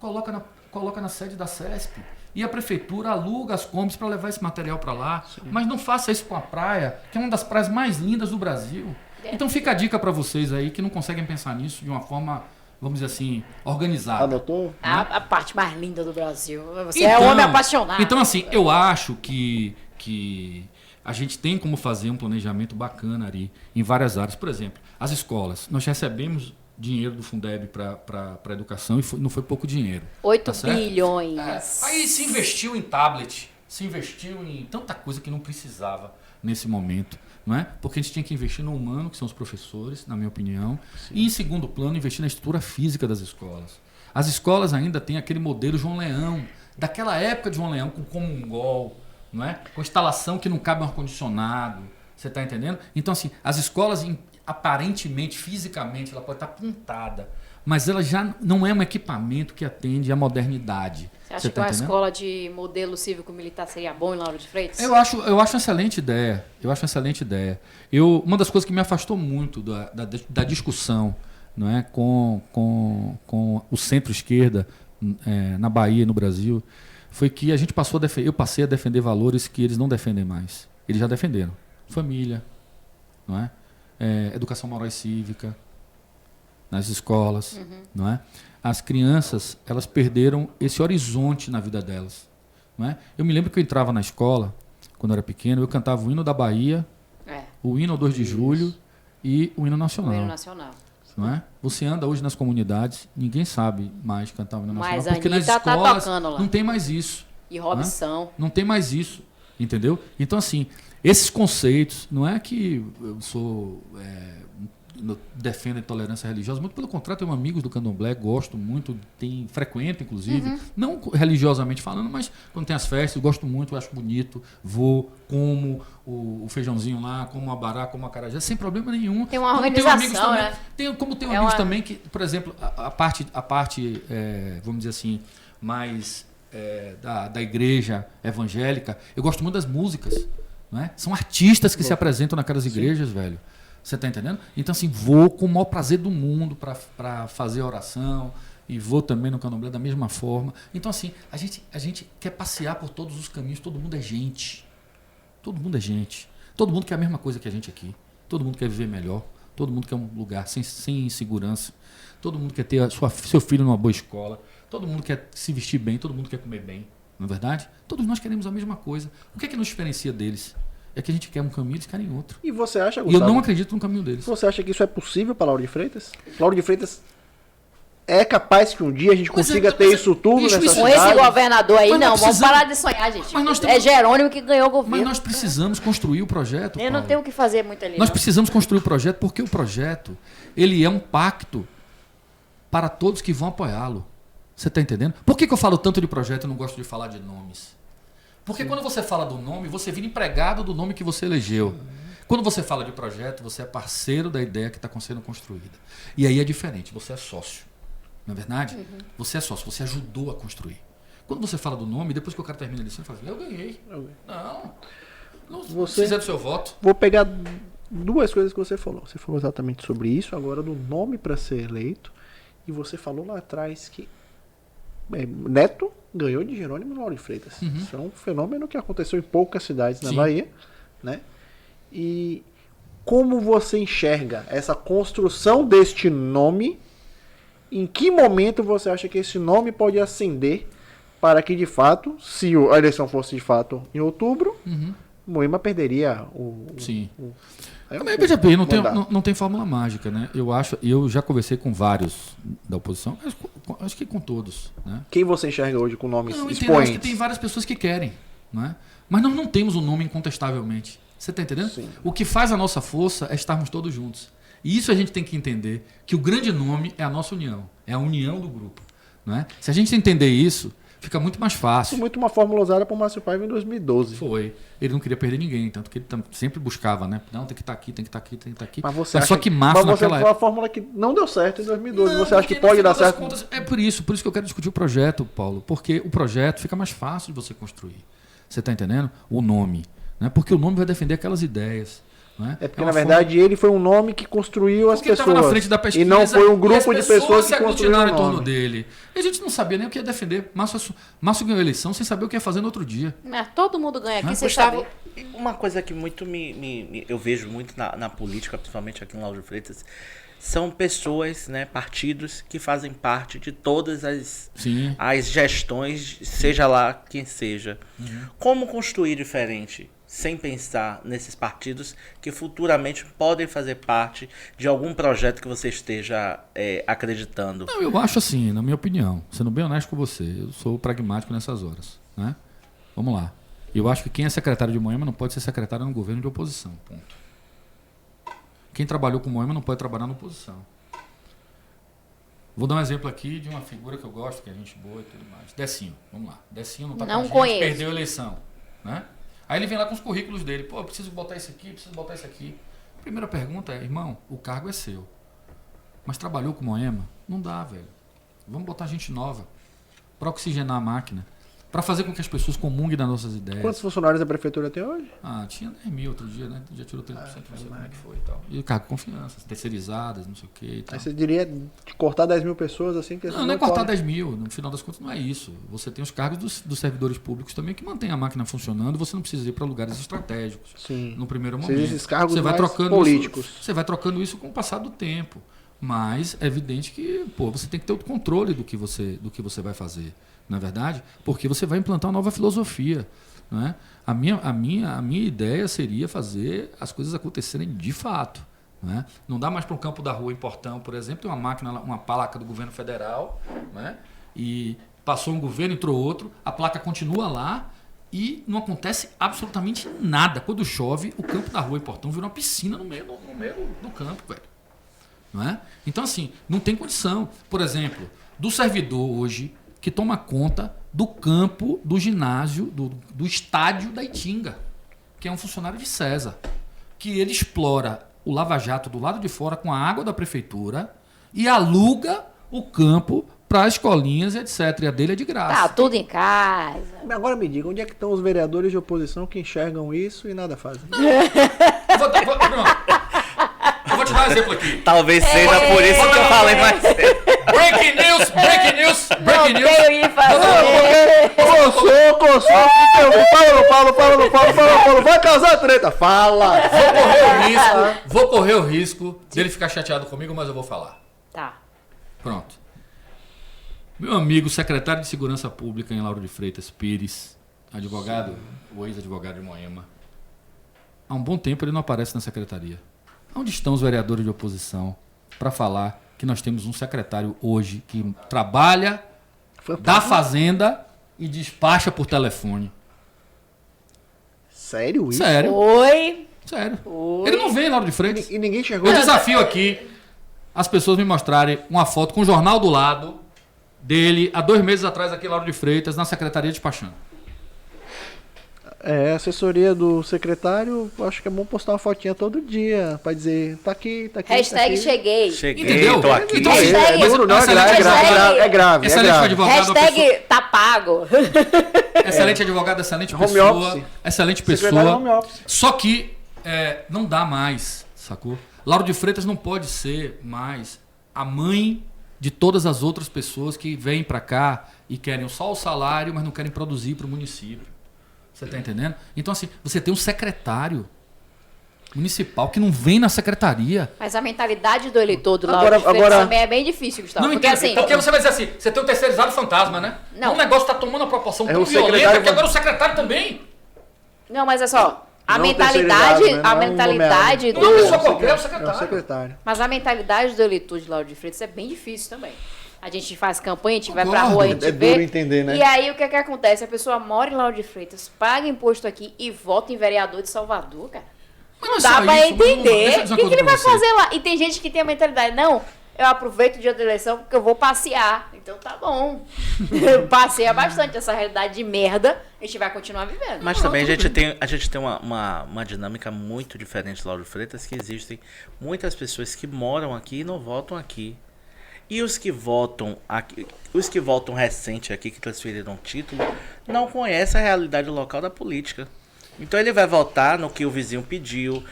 S4: coloca na sede da CESP. E a prefeitura aluga as combis para levar esse material para lá. Sim. Mas não faça isso com a praia, que é uma das praias mais lindas do Brasil. Então fica a dica para vocês aí que não conseguem pensar nisso de uma forma, vamos dizer assim, organizada.
S1: Adotou?
S4: Né?
S2: A parte mais linda do Brasil. Você é um homem apaixonado.
S4: Então, assim, eu acho que a gente tem como fazer um planejamento bacana ali em várias áreas. Por exemplo, as escolas. Nós recebemos dinheiro do Fundeb para a educação e não foi pouco dinheiro.
S2: 8 bilhões.
S4: Aí se investiu em tablet, se investiu em tanta coisa que não precisava nesse momento. Não é? Porque a gente tinha que investir no humano, que são os professores, na minha opinião. Sim. E, em segundo plano, investir na estrutura física das escolas. As escolas ainda têm aquele modelo João Leão, daquela época de João Leão, com comungol, não é? Com instalação que não cabe um ar-condicionado. Você está entendendo? Então, assim, as escolas, aparentemente, fisicamente, ela pode estar pintada, mas ela já não é um equipamento que atende à modernidade.
S2: Você acha que uma escola de modelo cívico-militar seria bom em Lauro de Freitas?
S4: Eu acho uma excelente ideia. Uma das coisas que me afastou muito da discussão, não é, com o centro-esquerda na Bahia e no Brasil foi que a gente eu passei a defender valores que eles não defendem mais. Eles já defenderam. Família, não é? Educação moral e cívica nas escolas, não é? As crianças, elas perderam esse horizonte na vida delas, não é? Eu me lembro que eu entrava na escola, quando eu era pequeno, eu cantava o hino da Bahia, o hino ao 2 de julho e o hino nacional.
S2: O hino nacional.
S4: Não é? Você anda hoje nas comunidades, ninguém sabe mais cantar o hino nacional,
S2: mas
S4: porque nas escolas não tem mais isso.
S2: E Robson.
S4: Não tem mais isso, entendeu? Então, assim, esses conceitos, não é que eu sou... defendo a intolerância religiosa, muito pelo contrário, tenho amigos do candomblé, gosto muito, frequento inclusive, não religiosamente falando, mas quando tem as festas, eu gosto muito, eu acho bonito, vou, como o feijãozinho lá, como o abará, como a acarajé, sem problema nenhum.
S2: Tem uma organização,
S4: né? Tenho amigos também que, por exemplo, a parte vamos dizer assim, mais da igreja evangélica, eu gosto muito das músicas, não é? São artistas que se apresentam naquelas igrejas, velho. Você está entendendo? Então, assim, vou com o maior prazer do mundo para fazer a oração, e vou também no Candomblé da mesma forma. Então, assim, a gente quer passear por todos os caminhos, todo mundo é gente. Todo mundo é gente. Todo mundo quer a mesma coisa que a gente aqui. Todo mundo quer viver melhor. Todo mundo quer um lugar sem insegurança. Todo mundo quer ter seu filho numa boa escola. Todo mundo quer se vestir bem. Todo mundo quer comer bem. Não é verdade? Todos nós queremos a mesma coisa. O que é que nos diferencia deles? É que a gente quer um caminho e eles querem outro.
S1: E você acha, Gustavo?
S4: E eu não acredito no caminho deles.
S1: Você acha que isso é possível para Lauro de Freitas? Lauro de Freitas é capaz que um dia a gente consiga ter isso tudo nessa cidade?
S2: Com esse governador aí, não, vamos parar de sonhar, gente. É Jerônimo que ganhou o governo.
S4: Mas nós precisamos construir o projeto,
S2: Eu não tenho o que fazer muito ali.
S4: Nós precisamos construir o projeto porque o projeto, ele é um pacto para todos que vão apoiá-lo. Você está entendendo? Por que eu falo tanto de projeto e não gosto de falar de nomes? Porque quando você fala do nome, você vira empregado do nome que você elegeu. Quando você fala de projeto, você é parceiro da ideia que está sendo construída. E aí é diferente, você é sócio. Não é verdade? Você é sócio, você ajudou a construir. Quando você fala do nome, depois que o cara termina a lição, você fala, eu ganhei. Não precisa do seu voto.
S1: Vou pegar duas coisas que você falou. Você falou exatamente sobre isso, agora do nome para ser eleito. E você falou lá atrás que Neto ganhou de Jerônimo Lauro de Freitas. Isso é um fenômeno que aconteceu em poucas cidades na Bahia, né? E como você enxerga essa construção deste nome? Em que momento você acha que esse nome pode ascender para que, de fato, se a eleição fosse de fato em outubro, Moema perderia o...
S4: Sim. Veja bem, não tem fórmula mágica, né? Eu já conversei com vários da oposição, acho que com todos, né?
S1: Quem você enxerga hoje com nomes expoentes?
S4: Eu acho que tem várias pessoas que querem, né? Mas nós não temos um nome incontestavelmente. Você está entendendo?
S1: Sim.
S4: O que faz a nossa força é estarmos todos juntos. E isso a gente tem que entender, que o grande nome é a nossa união, é a união do grupo, não é? Se a gente entender isso, fica muito mais fácil.
S1: Foi muito uma fórmula usada por Márcio Paiva em 2012.
S4: Foi. Ele não queria perder ninguém, tanto que ele sempre buscava, né? Não, tem que estar aqui, tem que estar aqui, tem que estar aqui.
S1: Mas você acha
S4: só que Márcio
S1: naquela época... Foi uma fórmula que não deu certo em 2012. Você acha que pode dar certo?
S4: Contas, é por isso que eu quero discutir o projeto, Paulo. Porque o projeto fica mais fácil de você construir. Você está entendendo? O nome. Né? Porque o nome vai defender aquelas ideias. Né?
S1: É porque, na verdade, ele foi um nome que construiu as pessoas.
S4: Na frente da pesquisa,
S1: e não foi um grupo de pessoas que construíram o
S4: nome. Em torno dele. E a gente não sabia nem o que ia defender. Márcio ganhou a eleição sem saber o que ia fazer no outro dia.
S2: Todo mundo ganha aqui, você
S3: Gustavo,
S2: sabe.
S3: Uma coisa que muito eu vejo muito na política, principalmente aqui em Lauro de Freitas, são pessoas, né, partidos que fazem parte de todas as gestões, seja lá quem seja. Como construir diferente? Sem pensar nesses partidos que futuramente podem fazer parte de algum projeto que você esteja acreditando.
S4: Não, eu acho assim, na minha opinião, sendo bem honesto com você, eu sou pragmático nessas horas. Né? Vamos lá. Eu acho que quem é secretário de Moema não pode ser secretário no governo de oposição. Ponto. Quem trabalhou com Moema não pode trabalhar na oposição. Vou dar um exemplo aqui de uma figura que eu gosto, que é gente boa e tudo mais. Decinho, vamos lá. Decinho não está com a gente, perdeu a eleição. Né? Aí ele vem lá com os currículos dele. Pô, eu preciso botar isso aqui, preciso botar isso aqui. Primeira pergunta é, irmão, o cargo é seu. Mas trabalhou com Moema? Não dá, velho. Vamos botar gente nova. Para oxigenar a máquina. Para fazer com que as pessoas comunguem das nossas ideias.
S1: Quantos funcionários da prefeitura tem hoje?
S4: Tinha 10 mil outro dia, né? Já tirou 30%, não sei como é que foi e tal. E cargo de confiança, terceirizadas, não sei o que e tal.
S1: Aí você diria de cortar 10 mil pessoas assim? Que
S4: não é cortar 10 mil. No final das contas não é isso. Você tem os cargos dos servidores públicos também que mantêm a máquina funcionando. Você não precisa ir para lugares estratégicos.
S1: Sim.
S4: No primeiro momento.
S1: Esses cargos
S4: você vai
S1: mais
S4: trocando
S1: políticos.
S4: Você vai trocando isso com o passar do tempo. Mas é evidente que você tem que ter o controle do que você vai fazer. Não é verdade? Porque você vai implantar uma nova filosofia. Não é? A minha ideia seria fazer as coisas acontecerem de fato. Não é? Não dá mais para um campo da rua em Portão, por exemplo, tem uma máquina, uma placa do governo federal, não é? E passou um governo, entrou outro, a placa continua lá e não acontece absolutamente nada. Quando chove, o campo da rua em Portão vira uma piscina no meio do campo, velho. Não é? Então, assim, não tem condição. Por exemplo, do servidor hoje que toma conta do campo do ginásio, do estádio da Itinga, que é um funcionário de César, que ele explora o lava-jato do lado de fora com a água da prefeitura e aluga o campo para escolinhas, etc. E a dele é de graça.
S2: Tá tudo em casa.
S1: Agora me diga, onde é que estão os vereadores de oposição que enxergam isso e nada fazem?
S4: Eu vou te dar um exemplo aqui.
S3: Talvez seja por isso que eu falei mais cedo.
S4: Breaking news.
S2: Eu ia fazer.
S1: Coçou. Vai causar treta. Fala.
S4: Vou correr o risco dele ficar chateado comigo, mas eu vou falar.
S2: Tá.
S4: Pronto. Meu amigo, secretário de Segurança Pública em Lauro de Freitas Pires, advogado, o ex-advogado de Moema, há um bom tempo ele não aparece na secretaria. Onde estão os vereadores de oposição para falar que nós temos um secretário hoje que trabalha da fazenda e despacha por telefone?
S1: Sério isso?
S4: Sério.
S2: Oi.
S4: Sério.
S2: Oi.
S4: Ele não vem, Lauro de Freitas.
S1: E ninguém chegou.
S4: Eu desafio aqui as pessoas me mostrarem uma foto com o jornal do lado dele, há 2 meses atrás, aqui em Lauro de Freitas, na secretaria despachando.
S1: A assessoria do secretário, acho que é bom postar uma fotinha todo dia, pra dizer, tá aqui.
S2: Hashtag cheguei.
S4: Entendeu?
S3: Tô aqui.
S4: Então,
S1: é grave.
S4: Excelente advogado.
S2: Hashtag tá pago.
S4: Excelente advogado, excelente
S1: Home
S4: pessoa.
S1: office.
S4: Excelente
S1: Secretário
S4: pessoa.
S1: home office.
S4: Só que não dá mais, sacou? Lauro de Freitas não pode ser mais a mãe de todas as outras pessoas que vêm pra cá e querem só o salário, mas não querem produzir pro município. Você tá entendendo? Então, assim, você tem um secretário municipal que não vem na secretaria.
S2: Mas a mentalidade do eleitor do Lauro de Freitas também é bem difícil, Gustavo.
S4: Não
S2: porque,
S4: entendo.
S2: assim,
S4: Porque você vai dizer assim, você tem um terceirizado fantasma, né?
S2: Não.
S4: O negócio tá tomando uma proporção tão
S1: o
S4: violenta
S1: secretário
S4: que agora o secretário também.
S2: Não, mas é só. A
S1: Não
S2: mentalidade,
S1: terceirizado, né? Não
S2: a
S1: é um
S2: mentalidade
S4: Não é uma pessoa
S2: do.
S4: qualquer, é o
S1: É o
S4: secretário.
S1: secretário.
S2: Mas a mentalidade do eleitor de Lauro de Freitas é bem difícil também. A gente faz campanha, a gente vai pra
S4: Concordo.
S2: rua, a gente
S1: É
S2: vê.
S1: duro entender, né?
S2: E aí o que acontece? A pessoa mora em Lauro de Freitas, paga imposto aqui e vota em vereador de Salvador, cara.
S4: Mas
S2: Não
S4: é
S2: dá
S4: só
S2: pra
S4: isso, deixa eu
S2: entender.
S4: dizer
S2: O
S4: uma
S2: que
S4: coisa
S2: ele
S4: pra
S2: vai
S4: você.
S2: fazer lá? E tem gente que tem a mentalidade, não, eu aproveito o dia da eleição porque eu vou passear. Então tá bom. Passeia bastante essa realidade de merda, a gente vai continuar vivendo.
S3: Mas também a gente tem uma dinâmica muito diferente de Lauro de Freitas, que existem muitas pessoas que moram aqui e não votam aqui. E os que votam aqui, os que votam recente aqui, que transferiram título, não conhecem a realidade local da política. Então ele vai votar no que o vizinho pediu,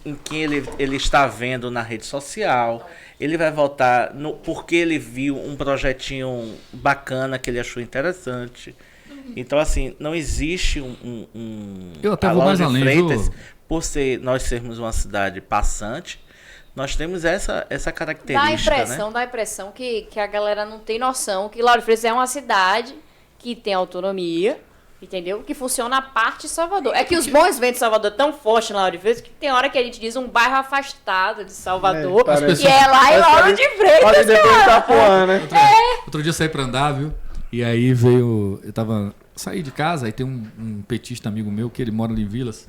S3: em quem ele está vendo na rede social. Ele vai votar porque ele viu um projetinho bacana que ele achou interessante. Então, assim, não existe
S4: Eu até vou mais além, viu?
S3: Por nós sermos uma cidade passante, nós temos essa característica,
S2: Dá a impressão que a galera não tem noção que Lauro de Freitas é uma cidade que tem autonomia, entendeu? Que funciona a parte de Salvador. É que os bons ventos de Salvador tão fortes em Lauro de Freitas que tem hora que a gente diz um bairro afastado de Salvador,
S1: parece-
S2: que é lá em Lauro de Freitas,
S1: Pode depois
S2: cara.
S1: Itapuã, né?
S4: Outro dia eu saí pra andar, viu? E aí saí de casa, aí tem um petista amigo meu que ele mora ali em Vilas.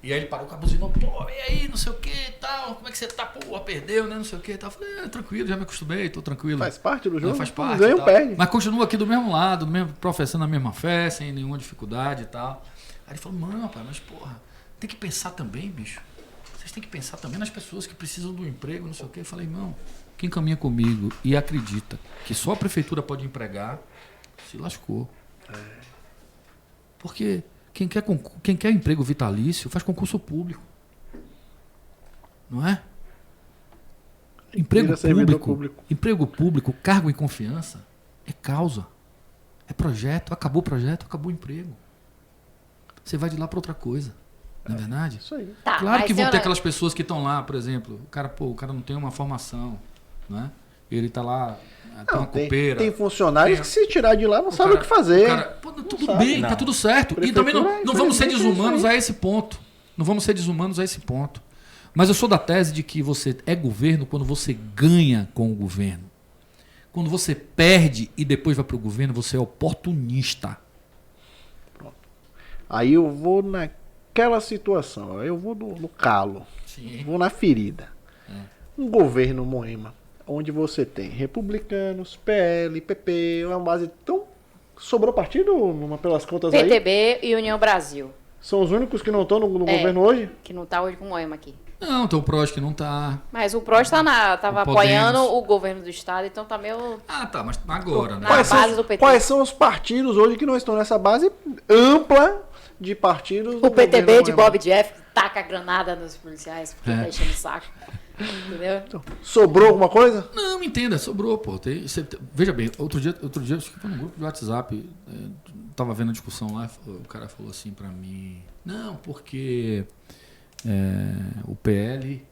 S4: E aí ele parou com a buzina, pô, e aí, não sei o que e tal, como é que você tá? Pô, perdeu, né, não sei o que e tal. Eu falei, tranquilo, já me acostumei, tô tranquilo.
S1: Faz parte do jogo.
S4: Faz parte.
S1: Ganha
S4: e
S1: ou
S4: tal.
S1: perde.
S4: Mas continua aqui do mesmo lado, mesmo, professando a mesma fé, sem nenhuma dificuldade e tal. Aí ele falou, mano, rapaz, mas porra, tem que pensar também, bicho. Vocês têm que pensar também nas pessoas que precisam do emprego, não sei o que. Eu falei, irmão, quem caminha comigo e acredita que só a prefeitura pode empregar, se lascou. Porque quem quer emprego vitalício faz concurso público. Não é? Emprego público, cargo em confiança, é causa, é projeto, acabou o projeto, acabou o emprego. Você vai de lá para outra coisa, não é verdade?
S1: Isso aí.
S2: Tá,
S4: Claro que
S2: mas
S4: vão ter aquelas pessoas que estão lá, por exemplo, o cara não tem uma formação, né? Ele está lá, tem uma copeira.
S1: Tem funcionários que se tirar de lá não sabe o que fazer.
S4: Tudo bem, tá tudo certo. E também não vamos ser desumanos a esse ponto. Não vamos ser desumanos a esse ponto. Mas eu sou da tese de que você é governo quando você ganha com o governo. Quando você perde e depois vai para o governo, você é oportunista.
S1: Pronto. Aí eu vou naquela situação, eu vou no calo,
S4: Sim.
S1: vou na ferida. Um governo Moema, onde você tem republicanos, PL, PP, uma base tão... Sobrou partido pelas contas aí?
S2: PTB e União Brasil,
S1: São os únicos que não estão no governo hoje?
S2: que não tá hoje com o Moema aqui.
S4: Não, tem o PROS que não tá.
S2: Mas o PROS tava
S4: O
S2: apoiando
S4: Podemos.
S2: o governo do estado, então tá meio...
S4: Ah, tá, mas agora, né?
S2: Na base do PT.
S1: Quais são os partidos hoje que não estão nessa base ampla de partidos do
S2: O PTB
S1: governo
S2: de
S1: Moema?
S2: Bob Jeff taca a granada nos policiais porque tá enchendo o saco. Entendeu?
S1: Então, sobrou alguma coisa?
S4: Não, entenda, sobrou, pô. Veja bem, outro dia, acho que foi num grupo de WhatsApp, tava vendo a discussão lá, o cara falou assim pra mim, não, porque o PL,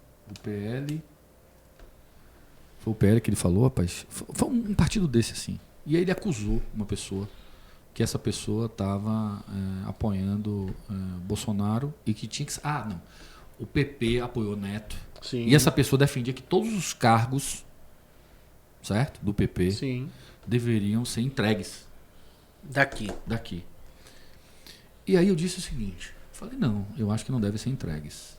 S4: foi o PL que ele falou, rapaz, foi um partido desse assim. E aí ele acusou uma pessoa, que essa pessoa estava apoiando Bolsonaro e que tinha que... Ah, não. O PP apoiou Neto.
S1: Sim.
S4: E essa pessoa defendia que todos os cargos, certo, do PP,
S1: Sim.
S4: deveriam ser entregues. Daqui. E aí eu disse o seguinte, falei, não, eu acho que não devem ser entregues.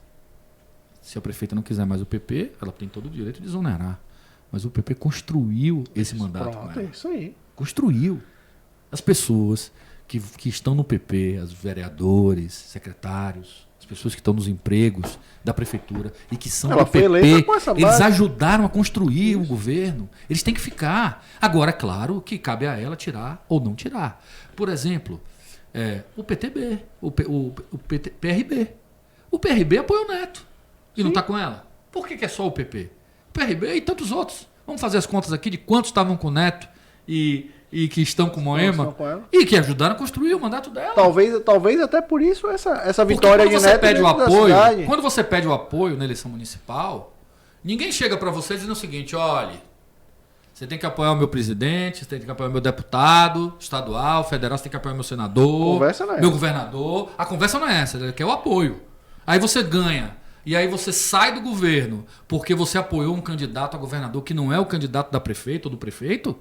S4: Se a prefeita não quiser mais o PP, ela tem todo o direito de exonerar. Mas o PP construiu esse mandato.
S1: Pronto, é isso aí.
S4: Construiu. As pessoas que estão no PP, os vereadores, secretários, as pessoas que estão nos empregos da prefeitura e que são do PP, eles ajudaram a construir o governo. Eles têm que ficar. Agora, é claro que cabe a ela tirar ou não tirar. Por exemplo, o PTB, o PRB. O PRB apoia o Neto e não está com ela. Por que é só o PP? O PRB e tantos outros. Vamos fazer as contas aqui de quantos estavam com o Neto e que estão com Moema e que ajudaram a construir o mandato dela.
S1: Talvez até por isso essa vitória de Neto
S4: pede o apoio. Quando você pede o apoio na eleição municipal, ninguém chega para você dizendo o seguinte, olha, você tem que apoiar o meu presidente, você tem que apoiar o meu deputado estadual, federal, você tem que apoiar o meu senador, meu governador. A conversa não é essa, ele quer o apoio. Aí você ganha. E aí você sai do governo porque você apoiou um candidato a governador que não é o candidato da prefeita ou do prefeito?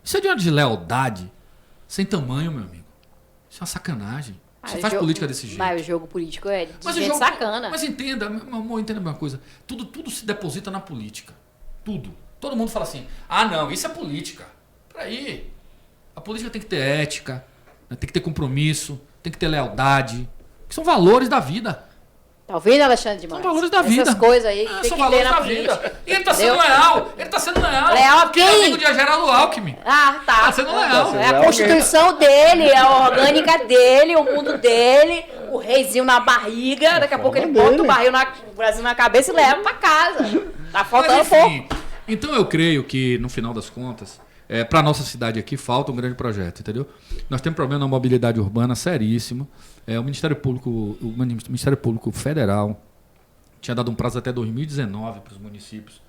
S4: Isso é de uma deslealdade sem tamanho, meu amigo. Isso é uma sacanagem. Você faz política desse jeito.
S2: Mas o jogo político é de gente sacana.
S4: Mas entenda, meu amor, entenda uma coisa. Tudo se deposita na política. Tudo. Todo mundo fala assim, não, isso é política. Peraí. A política tem que ter ética, né? Tem que ter compromisso, tem que ter lealdade. Que são valores da vida.
S2: Tá ouvindo, Alexandre de Moraes?
S4: São valores da vida.
S2: Essas coisas aí que tem
S4: são
S2: que
S4: valores
S2: ter na
S4: da
S2: política.
S4: vida. E ele tá sendo leal.
S2: Leal a quem?
S4: Ele é amigo de Geraldo Alckmin.
S2: Tá.
S4: Tá sendo leal.
S2: É a constituição dele, é a orgânica dele, o mundo dele, o reizinho na barriga. Daqui a pouco ele bota o Brasil na cabeça e leva pra casa. Tá faltando pouco.
S4: Então eu creio que, no final das contas, para nossa cidade aqui falta um grande projeto, entendeu? Nós temos um problema na mobilidade urbana seríssimo. O Ministério Público Federal tinha dado um prazo até 2019 para os municípios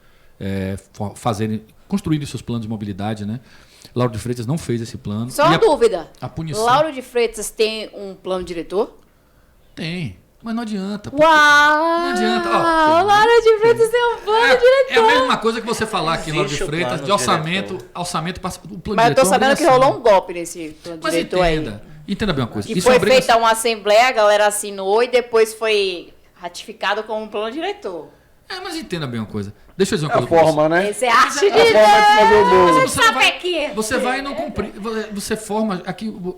S4: construírem seus planos de mobilidade, né? Lauro de Freitas não fez esse plano.
S2: Só uma dúvida.
S4: A punição...
S2: Lauro de Freitas tem um plano diretor?
S4: Tem. Mas não adianta.
S2: Uau!
S4: Não adianta.
S2: Lauro de Freitas tem um plano diretor.
S4: É a mesma coisa que você falar aqui, Lauro de Freitas, de orçamento para o plano
S2: mas
S4: diretor.
S2: Mas eu tô sabendo que rolou um golpe nesse plano diretor aí.
S4: Entenda bem uma coisa.
S2: Que foi feita uma assembleia, a galera assinou e depois foi ratificado como um plano diretor.
S4: Mas entenda bem uma coisa. Deixa eu dizer uma coisa.
S1: A forma, né?
S2: Esse é arte de
S4: Você vai e não cumprir. Você forma. Aqui, o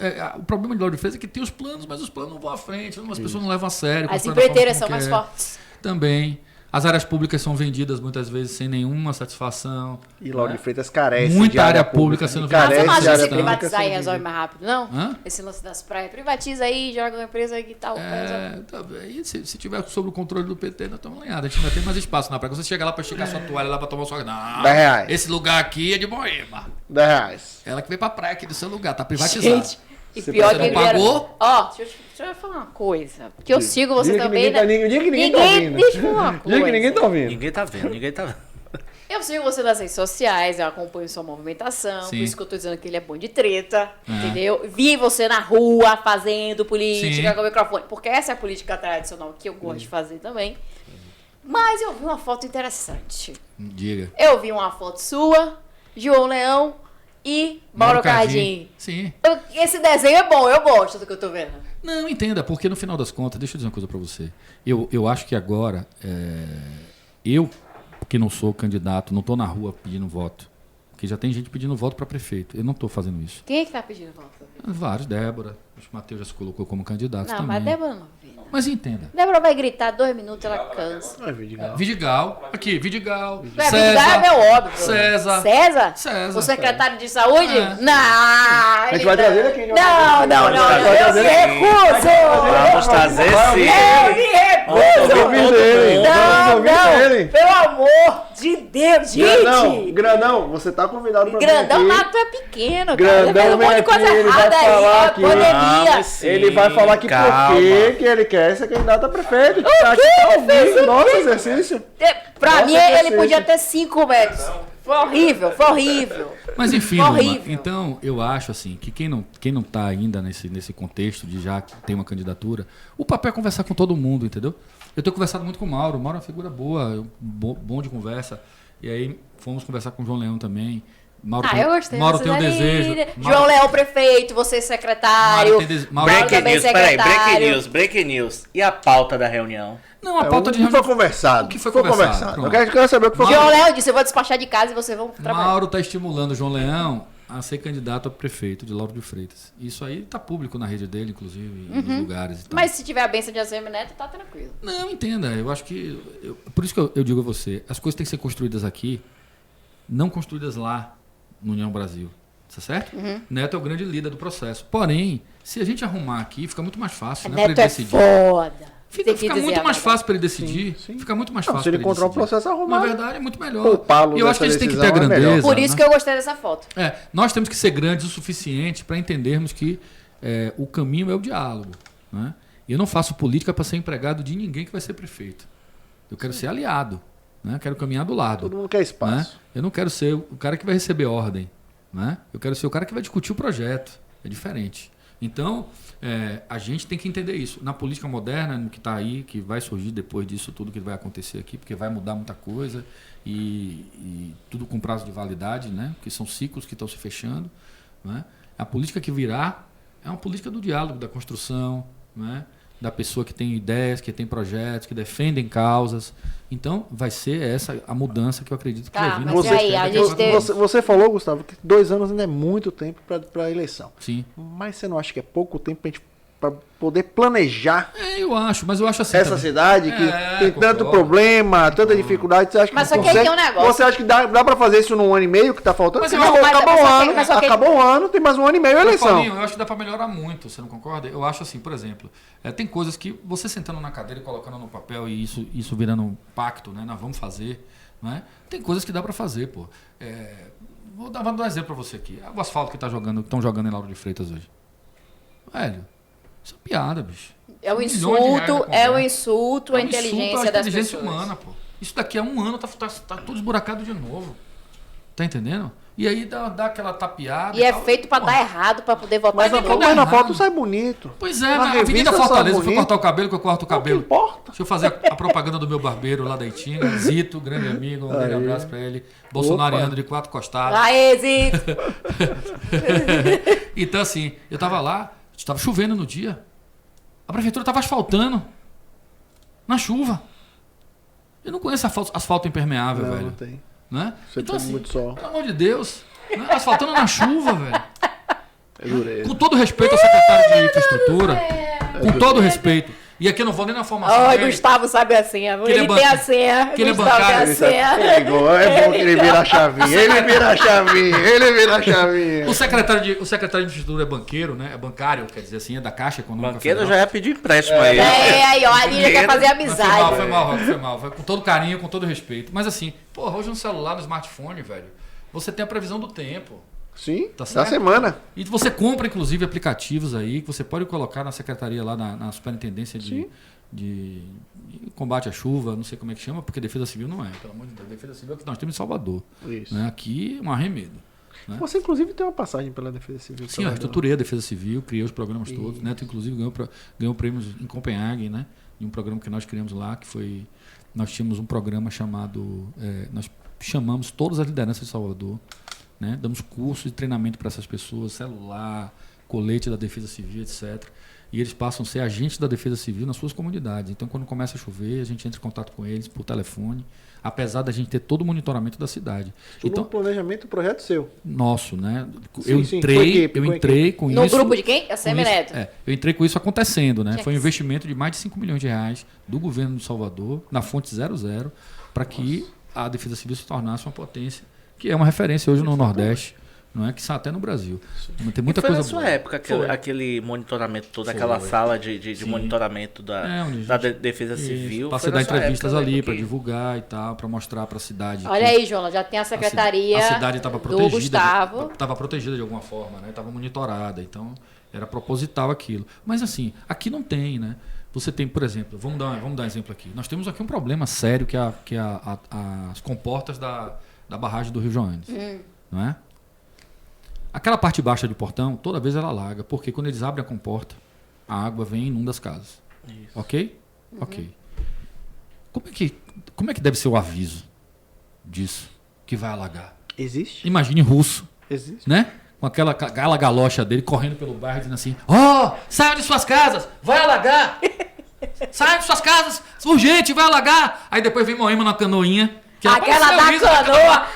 S4: problema de Lauro de Freitas é que tem os planos, mas os planos não vão à frente. As pessoas não levam a sério.
S2: As empreiteiras são mais fortes.
S4: Também. As áreas públicas são vendidas muitas vezes sem nenhuma satisfação.
S1: E Lauro de Freitas carece.
S4: Muita área pública sendo vendida.
S2: Mas você não acha que se privatizar e resolve mais rápido, não? Esse lance das praias. Privatiza aí, joga uma empresa aí que tal.
S4: Se tiver sob o controle do PT, nós estamos alinhados. A gente ainda tem mais espaço na praia. Você chega lá para esticar sua toalha lá para tomar sua... Não,
S1: R$10.
S4: Esse lugar aqui é de Moema.
S1: R$10.
S4: Ela que veio para a praia aqui do seu lugar, tá privatizado.
S2: Gente, e pior que
S4: não pagou?
S2: Deixa eu falar uma coisa. Porque eu sigo você também.
S1: Ninguém tá ouvindo.
S2: Deixa eu falar uma coisa.
S1: Diga que ninguém tá ouvindo.
S3: Ninguém tá vendo.
S2: Eu sigo você nas redes sociais, eu acompanho sua movimentação, por isso que eu tô dizendo que ele é bom de treta, entendeu? Vi você na rua fazendo política com o microfone, porque essa é a política tradicional que eu gosto de fazer também. Mas eu vi uma foto interessante.
S4: Diga.
S2: Eu vi uma foto sua, João Leão e Mauro Cardim.
S4: Sim.
S2: Esse desenho é bom, eu gosto do que eu tô vendo.
S4: Não, entenda, porque no final das contas, deixa eu dizer uma coisa pra você. Eu acho que agora, eu que não sou candidato, não tô na rua pedindo voto, porque já tem gente pedindo voto para prefeito. Eu não estou fazendo isso.
S2: Quem é que está pedindo voto?
S4: Vários, Débora. O Matheus já se colocou como candidato também.
S2: Não, mas Débora não vê.
S4: Mas entenda.
S2: Débora vai gritar 2 minutos, ela cansa.
S1: Não é Vidigal.
S4: Vidigal. Aqui, Vidigal.
S2: Vidigal é meu óbvio.
S4: César.
S2: César? O secretário de saúde? Não.
S1: A gente vai trazer aqui.
S2: Não. Eu me recuso.
S3: Vamos trazer sim.
S2: Eu me recuso. Não. Pelo amor de Deus, gente.
S1: Grandão, você tá convidado pra
S2: Grandão
S1: vir aqui.
S2: Nato é pequeno, cara.
S1: Grandão
S2: Ele fez um monte de coisa
S1: vem aqui, ele vai
S2: errada
S1: falar
S2: aí, a
S1: aqui.
S2: pandemia.
S1: Ele vai falar aqui por que ele quer ser candidato a prefeito. Tá aqui ao vivo, nosso exercício.
S2: Pra mim, ele podia ter 5 metros. Foi horrível.
S4: Mas enfim, Luma, então eu acho assim que quem não tá ainda nesse contexto de já ter uma candidatura, o papel é conversar com todo mundo, entendeu? Eu tenho conversado muito com o Mauro. O Mauro é uma figura boa, bom de conversa. E aí fomos conversar com o João Leão também.
S2: Eu gostei.
S4: Mauro tem um desejo.
S2: João Leão, prefeito, você secretário.
S3: Breaking news. E a pauta da reunião?
S4: Não, a pauta de
S1: reunião. O que foi conversado?
S4: O que foi conversado?
S1: Eu quero saber o que foi
S2: conversado. João Leão disse: eu vou despachar de casa e vocês vão trabalhar.
S4: Mauro está estimulando o João Leão a ser candidato a prefeito de Lauro de Freitas. Isso aí está público na rede dele, inclusive, em lugares e tal.
S2: Mas se tiver a bênção de ACM Neto, tá tranquilo.
S4: Não, entenda. Eu acho que... por isso que eu digo a você, as coisas têm que ser construídas aqui, não construídas lá no União Brasil. Tá certo? Neto é o grande líder do processo. Porém, se a gente arrumar aqui, fica muito mais fácil, né, para ele decidir.
S2: Foda.
S4: Fica muito mais fácil para ele decidir. Sim. Fica muito mais fácil.
S1: Se ele encontrar o processo arrumado.
S4: Na verdade, é muito melhor. E eu acho que eles têm que ter a grandeza.
S2: Por isso que eu gostei dessa foto.
S4: Nós temos que ser grandes o suficiente para entendermos que o caminho é o diálogo. Né? E eu não faço política para ser empregado de ninguém que vai ser prefeito. Eu quero ser aliado. Né? Eu quero caminhar do lado.
S1: Todo mundo quer espaço.
S4: Né? Eu não quero ser o cara que vai receber ordem. Né? Eu quero ser o cara que vai discutir o projeto. É diferente. Então, a gente tem que entender isso. Na política moderna, no que está aí, que vai surgir depois disso tudo que vai acontecer aqui, porque vai mudar muita coisa e tudo com prazo de validade, né? Porque são ciclos que estão se fechando. Né? A política que virá é uma política do diálogo, da construção, né? Da pessoa que tem ideias, que tem projetos, que defendem causas. Então, vai ser essa a mudança que eu acredito que vai vir.
S1: Você falou, Gustavo, que 2 anos ainda é muito tempo para a eleição.
S4: Sim.
S1: Mas você não acha que é pouco tempo para poder planejar?
S4: Eu acho, mas eu acho assim.
S1: Essa também. Cidade que tem tanto problema, tanta dificuldade, você acha que
S2: mas só que aí tem um negócio.
S1: Você acha que dá para fazer isso num ano e meio que está faltando?
S2: Acabou
S1: o ano, tem mais 1 ano e meio a eleição.
S4: Paulinho, eu acho que dá para melhorar muito, você não concorda? Eu acho assim, por exemplo, tem coisas que você sentando na cadeira e colocando no papel e isso virando um pacto, né? Nós vamos fazer, né? Tem coisas que dá para fazer, pô. Vou dar um exemplo para você aqui. O asfalto que estão jogando em Lauro de Freitas hoje. Velho, isso é piada, bicho.
S2: É um insulto à inteligência das pessoas.
S4: Humana, pô. Isso daqui a 1 ano tá tudo esburacado de novo. Tá entendendo? E aí dá aquela tapeada.
S2: E é feito pra dar errado, pra poder votar.
S1: Mas na foto sai bonito.
S4: Pois é, na Avenida Fortaleza, eu fui cortar o cabelo, que eu corto o cabelo.
S1: Não importa.
S4: Deixa eu fazer a propaganda do meu barbeiro lá da Itinga. Zito, grande amigo, um grande abraço pra ele. Bolsonariano de 4 costados.
S2: Aê, Zito!
S4: Então, assim, eu tava lá, estava chovendo no dia. A prefeitura estava asfaltando. Na chuva. Eu não conheço asfalto impermeável, velho.
S1: Não tem.
S4: Né?
S1: Então, assim, muito sol.
S4: Pelo amor de Deus. Né? Asfaltando na chuva, velho.
S1: É dureza.
S4: Com todo respeito ao secretário de Infraestrutura. Com todo respeito. E aqui eu não vou nem na formação.
S2: Gustavo sabe a senha. Ele tem a senha.
S4: Que ele é bancário.
S1: É bom que ele vira a chavinha. Ele vira a chavinha.
S4: O secretário de Infraestrutura é banqueiro, né? É bancário, quer dizer assim, é da Caixa Econômica.
S3: Banqueiro já ia pedir empréstimo aí.
S2: Aí, ó, ali já quer fazer amizade.
S4: Foi mal. Foi com todo carinho, com todo respeito. Mas assim, porra, hoje no celular, no smartphone, velho, você tem a previsão do tempo.
S1: Sim, da semana.
S4: E você compra, inclusive, aplicativos aí que você pode colocar na secretaria lá, na superintendência de combate à chuva, não sei como é que chama, porque Defesa Civil não é. Pelo amor de Deus, Defesa Civil é o que nós temos em Salvador.
S1: Isso.
S4: Né? Aqui, um arremedo. Né?
S1: Você, inclusive, tem uma passagem pela Defesa Civil.
S4: Sim, eu estruturei a Defesa Civil, criei os programas todos. Neto, inclusive, ganhou prêmios em Copenhague, né? Em um programa que nós criamos lá, que foi... Nós tínhamos um programa chamado... nós chamamos todas as lideranças de Salvador. Né? Damos cursos de treinamento para essas pessoas, celular, colete da Defesa Civil, etc. e eles passam a ser agentes da Defesa Civil nas suas comunidades. Então, quando começa a chover, a gente entra em contato com eles por telefone, apesar da gente ter todo o monitoramento da cidade. Então,
S1: um planejamento, projeto seu.
S4: Nosso, né?
S1: Sim,
S4: eu entrei com
S2: no
S4: isso...
S2: No grupo de quem? A Semineto.
S4: Eu entrei com isso acontecendo, né? Foi um investimento de mais de 5 milhões de reais do governo de Salvador, na fonte 00, para que a Defesa Civil se tornasse uma potência, que é uma referência hoje no Nordeste. Não é que está até no Brasil. Tem muita coisa
S3: na sua época aquele monitoramento todo, aquela sala de monitoramento da Defesa Civil.
S4: Para dar entrevistas ali, para divulgar e tal, para mostrar para a cidade.
S2: Olha aí, João, já tem a secretaria.
S4: A cidade estava protegida.
S2: Do Gustavo.
S4: Estava protegida de alguma forma, né? Estava monitorada. Então, era proposital aquilo. Mas assim, aqui não tem, né? Você tem, por exemplo, vamos dar um exemplo aqui. Nós temos aqui um problema sério que é as comportas da barragem do Rio Joanes. Não é? Aquela parte baixa do portão, toda vez ela alaga, porque quando eles abrem a comporta, a água vem e inunda as casas. Isso. Ok? Ok. Como é que deve ser o aviso disso, que vai alagar?
S1: Existe?
S4: Imagine russo.
S1: Existe.
S4: Né? Com aquela galocha dele correndo pelo bairro, dizendo assim, saiam de suas casas, vai alagar! Saiam de suas casas, urgente, vai alagar! Aí depois vem Moema na canoinha.
S2: Aquela da canoa,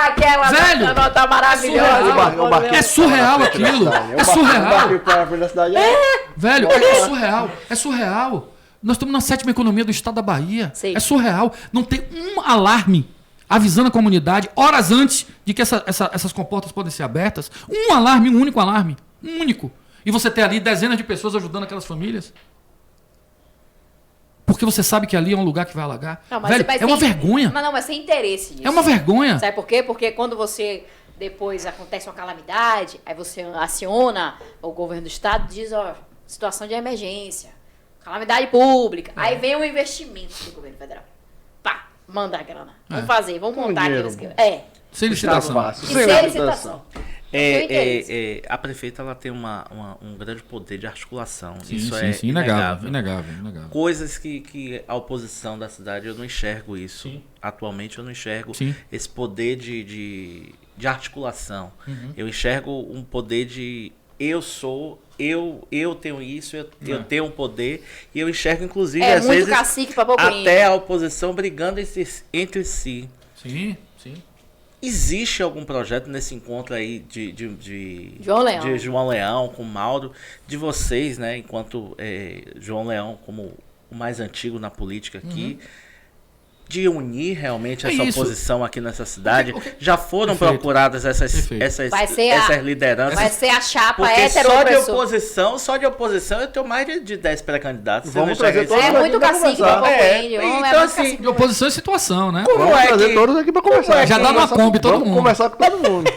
S2: aquela da canoa tá maravilhosa.
S4: É surreal aquilo. É surreal. Velho, é surreal. Nós estamos na 7ª economia do estado da Bahia. Sim. É surreal. Não tem um alarme avisando a comunidade horas antes de que essas comportas podem ser abertas. Um alarme, um único alarme. Um único. E você tem ali dezenas de pessoas ajudando aquelas famílias. Porque você sabe que ali é um lugar que vai alagar. Não, velho, é uma vergonha.
S2: Mas sem interesse nisso.
S4: É uma vergonha.
S2: Sabe por quê? Porque quando você, depois acontece uma calamidade, aí você aciona o governo do estado e diz, situação de emergência, calamidade pública. Aí vem o investimento do governo federal. Pá, manda a grana. Vamos fazer, vamos montar aqueles...
S4: Sem licitação.
S2: Sem licitação.
S3: A prefeita ela tem um grande poder de articulação.
S4: Sim,
S3: isso
S4: sim, inegável.
S3: Coisas que a oposição da cidade, eu não enxergo isso. Sim. Atualmente eu não enxergo esse poder de articulação. Eu enxergo um poder de eu tenho isso, eu tenho um poder, e eu enxergo inclusive às vezes
S2: cacique pra
S3: até a oposição brigando entre si.
S4: Sim.
S3: Existe algum projeto nesse encontro aí de
S2: João Leão
S3: com Mauro, de vocês, né, enquanto João Leão como o mais antigo na política aqui, de unir realmente essa oposição aqui nessa cidade? Já foram procuradas essas lideranças?
S2: Vai ser a chapa
S3: só de oposição eu tenho mais de 10 pré-candidatos.
S1: Vamos trazer todos
S2: aqui muito cacique pra
S3: então, assim,
S4: de oposição é situação, né?
S1: Vamos trazer todos aqui pra conversar.
S4: Já dá uma Kombi todo mundo.
S1: Vamos conversar com todo mundo.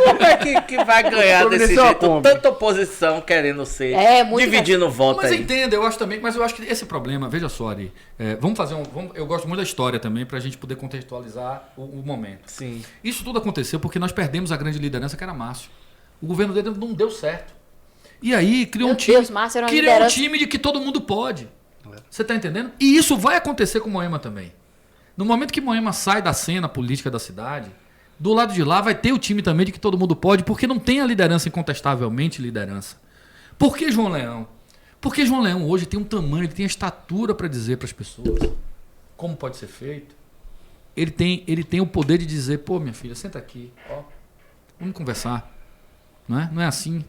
S3: Como é que vai ganhar desse jeito? Tanta oposição querendo ser, dividindo voto aí.
S4: Mas entendo, eu acho também, mas eu acho que esse problema, veja só, Ari, vamos fazer eu gosto muito da história também, para a gente poder contextualizar o momento.
S3: Sim.
S4: Isso tudo aconteceu porque nós perdemos a grande liderança, que era Márcio. O governo dele não deu certo. E aí criou um time de que todo mundo pode. Você está entendendo? E isso vai acontecer com Moema também. No momento que Moema sai da cena política da cidade, do lado de lá vai ter o time também de que todo mundo pode, porque não tem a liderança, incontestavelmente liderança. Por que João Leão? Porque João Leão hoje tem um tamanho, ele tem a estatura para dizer para as pessoas como pode ser feito. Ele tem o poder de dizer, pô, minha filha, senta aqui, vamos conversar. Não é assim.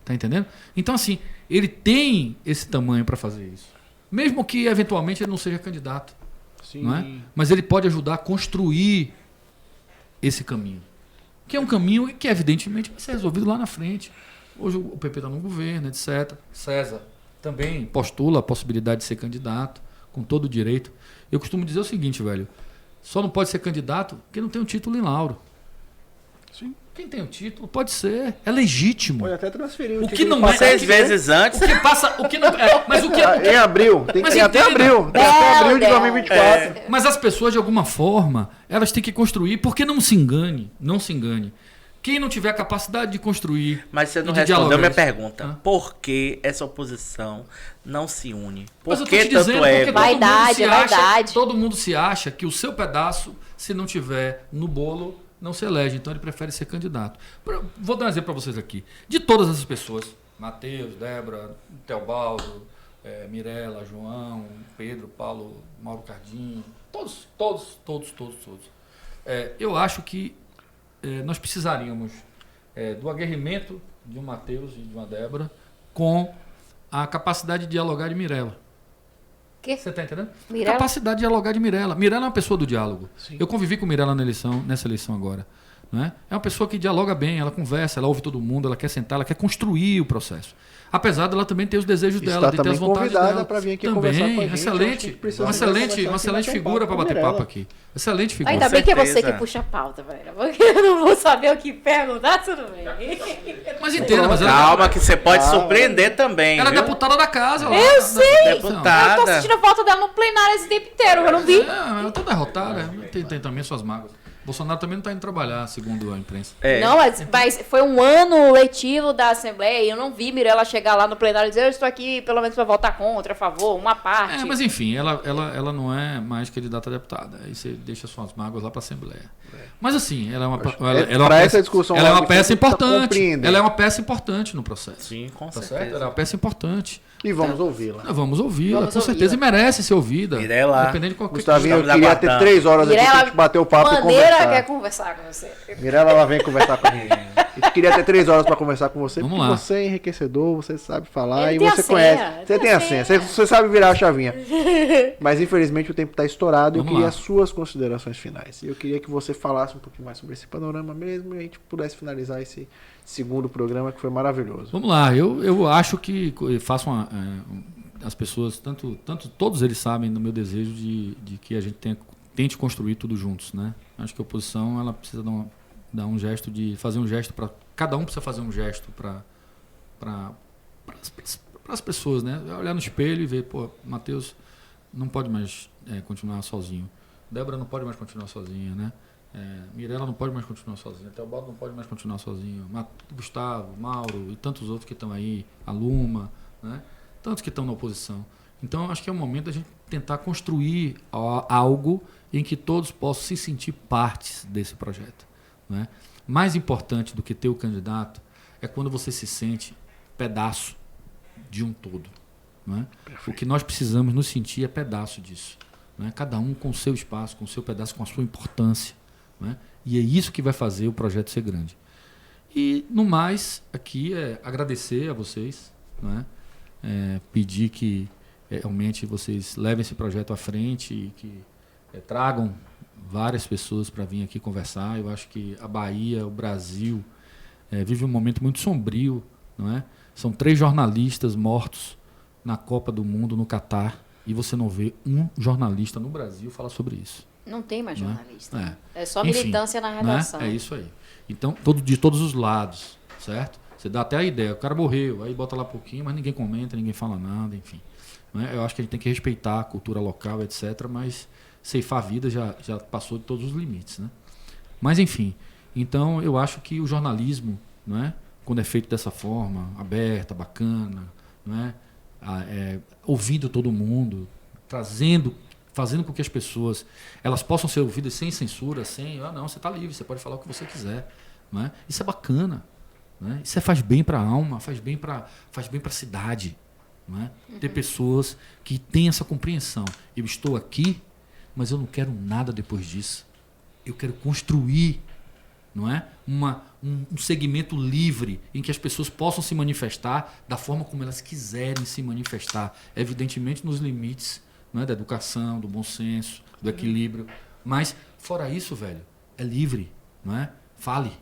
S4: Tá entendendo? Então, assim, ele tem esse tamanho para fazer isso. Mesmo que, eventualmente, ele não seja candidato.
S1: Sim.
S4: Não é? Mas ele pode ajudar a construir esse caminho. Que é um caminho que, evidentemente, vai ser resolvido lá na frente. Hoje o PP está no governo, etc. César também postula a possibilidade de ser candidato, com todo o direito. Eu costumo dizer o seguinte, velho. Só não pode ser candidato porque não tem um título em Lauro.
S1: Sim.
S4: Quem tem o título pode ser. É legítimo.
S1: Pode até transferir
S4: o que não é
S3: 6 vezes antes.
S4: O que passa. O que não é. Mas o que
S1: em abril. Tem que ir até abril. Tem até abril de 2024.
S4: Mas as pessoas, de alguma forma, elas têm que construir. Porque não se engane. Não se engane. Quem não tiver capacidade de construir...
S3: Mas você não respondeu a minha pergunta. Por que essa oposição não se une? Por que tanto ego?
S2: Vaidade.
S4: Todo mundo se acha que o seu pedaço, se não tiver no bolo, não se elege. Então ele prefere ser candidato. Vou dar um exemplo para vocês aqui. De todas essas pessoas, Matheus, Débora, Teobaldo, Mirela, João, Pedro, Paulo, Mauro Cardim, todos. Eu acho que nós precisaríamos do aguerrimento de um Matheus e de uma Débora com a capacidade de dialogar de Mirela. Você está entendendo?
S2: Mirela?
S4: Capacidade de dialogar de Mirela. Mirela é uma pessoa do diálogo.
S1: Sim.
S4: Eu convivi com Mirela nessa eleição agora. Né? É uma pessoa que dialoga bem, ela conversa, ela ouve todo mundo, ela quer sentar, ela quer construir o processo. Apesar dela também ter os desejos dela, de ter as vontades dela.
S1: Para vir aqui
S4: também,
S1: conversar com a gente.
S4: Uma excelente figura para bater papo aqui. Excelente figura.
S2: Ainda bem que é você que puxa a pauta, velho. Porque eu não vou saber o que perguntar, tudo bem.
S4: Mas entenda, mas
S3: calma, que você pode surpreender também.
S4: Ela é deputada da casa.
S2: Eu sei.
S3: Deputada.
S2: Eu tô assistindo a volta dela no plenário esse tempo inteiro, eu não vi.
S4: Ela tá derrotada, tem também suas mágoas. Bolsonaro também não está indo trabalhar, segundo a imprensa.
S2: Não, mas foi um ano letivo da Assembleia e eu não vi Mirela chegar lá no plenário e dizer eu estou aqui pelo menos para votar contra, a favor, uma parte.
S4: Mas enfim, ela não é mais candidata a deputada. Aí você deixa suas mágoas lá para a Assembleia. Mas assim, ela é uma peça importante. Ela é uma peça importante no processo.
S3: Sim, com
S4: certeza.
S3: certeza.
S4: Ela é uma peça importante.
S1: E vamos ouvi-la.
S4: Vamos ouvi-la, com certeza. E merece ser ouvida.
S3: Mirela.
S4: Dependendo de qualquer
S1: Gustavinho, eu queria ter 3 horas aqui pra gente bater o papo e conversar.
S2: Quer conversar com você.
S1: Mirela, ela vem conversar comigo. Eu queria ter 3 horas para conversar com você,
S4: Vamos
S1: porque
S4: lá.
S1: você é enriquecedor, você sabe falar
S2: Ele
S1: e
S2: tem
S1: você
S2: a
S1: conhece.
S2: senha,
S1: Você tem a senha, você sabe virar a chavinha. Mas infelizmente o tempo está estourado e eu queria as suas considerações finais. E eu queria que você falasse um pouquinho mais sobre esse panorama mesmo e a gente pudesse finalizar esse segundo programa que foi maravilhoso.
S4: Vamos lá, eu acho que faço as pessoas, tanto todos eles sabem do meu desejo de que a gente tente construir tudo juntos, né? Acho que a oposição ela precisa dar um gesto fazer um gesto para cada um precisa fazer um gesto para as pessoas, né? Olhar no espelho e ver, pô, Matheus não pode mais continuar sozinho, Débora não pode mais continuar sozinha, né? Mirela não pode mais continuar sozinha, Teobaldo não pode mais continuar sozinho, Gustavo, Mauro e tantos outros que estão aí, a Luma, né? Tantos que estão na oposição. Então, acho que é o momento da gente tentar construir algo em que todos possam se sentir partes desse projeto. Né? Mais importante do que ter o candidato é quando você se sente pedaço de um todo. Né? O que nós precisamos nos sentir é pedaço disso. Né? Cada um com o seu espaço, com o seu pedaço, com a sua importância. Né? E é isso que vai fazer o projeto ser grande. E, no mais, aqui é agradecer a vocês, né? Pedir que realmente vocês levem esse projeto à frente e que tragam várias pessoas para vir aqui conversar. Eu acho que a Bahia, o Brasil, vive um momento muito sombrio, não é? São 3 jornalistas mortos na Copa do Mundo, no Catar, e você não vê um jornalista no Brasil falar sobre isso.
S2: Não tem mais jornalista.
S4: Né?
S2: É só militância na redação.
S4: Né? É isso aí. Então, de todos os lados, certo? Você dá até a ideia, o cara morreu, aí bota lá um pouquinho, mas ninguém comenta, ninguém fala nada, enfim. Né? Eu acho que a gente tem que respeitar a cultura local, etc., mas ceifar a vida já passou de todos os limites. Né? Mas, enfim, então eu acho que o jornalismo, não é? Quando é feito dessa forma, aberta, bacana, não é? Ouvindo todo mundo, fazendo com que as pessoas elas possam ser ouvidas sem censura, não, você está livre, você pode falar o que você quiser. Não é? Isso é bacana. Né? Isso faz bem para a alma, faz bem para a cidade. Não é? Ter pessoas que têm essa compreensão. Eu estou aqui, mas eu não quero nada depois disso. Eu quero construir, não é? Um segmento livre em que as pessoas possam se manifestar da forma como elas quiserem se manifestar. Evidentemente nos limites, não é? Da educação, do bom senso, do equilíbrio. Mas, fora isso, velho, é livre. Não é? Fale.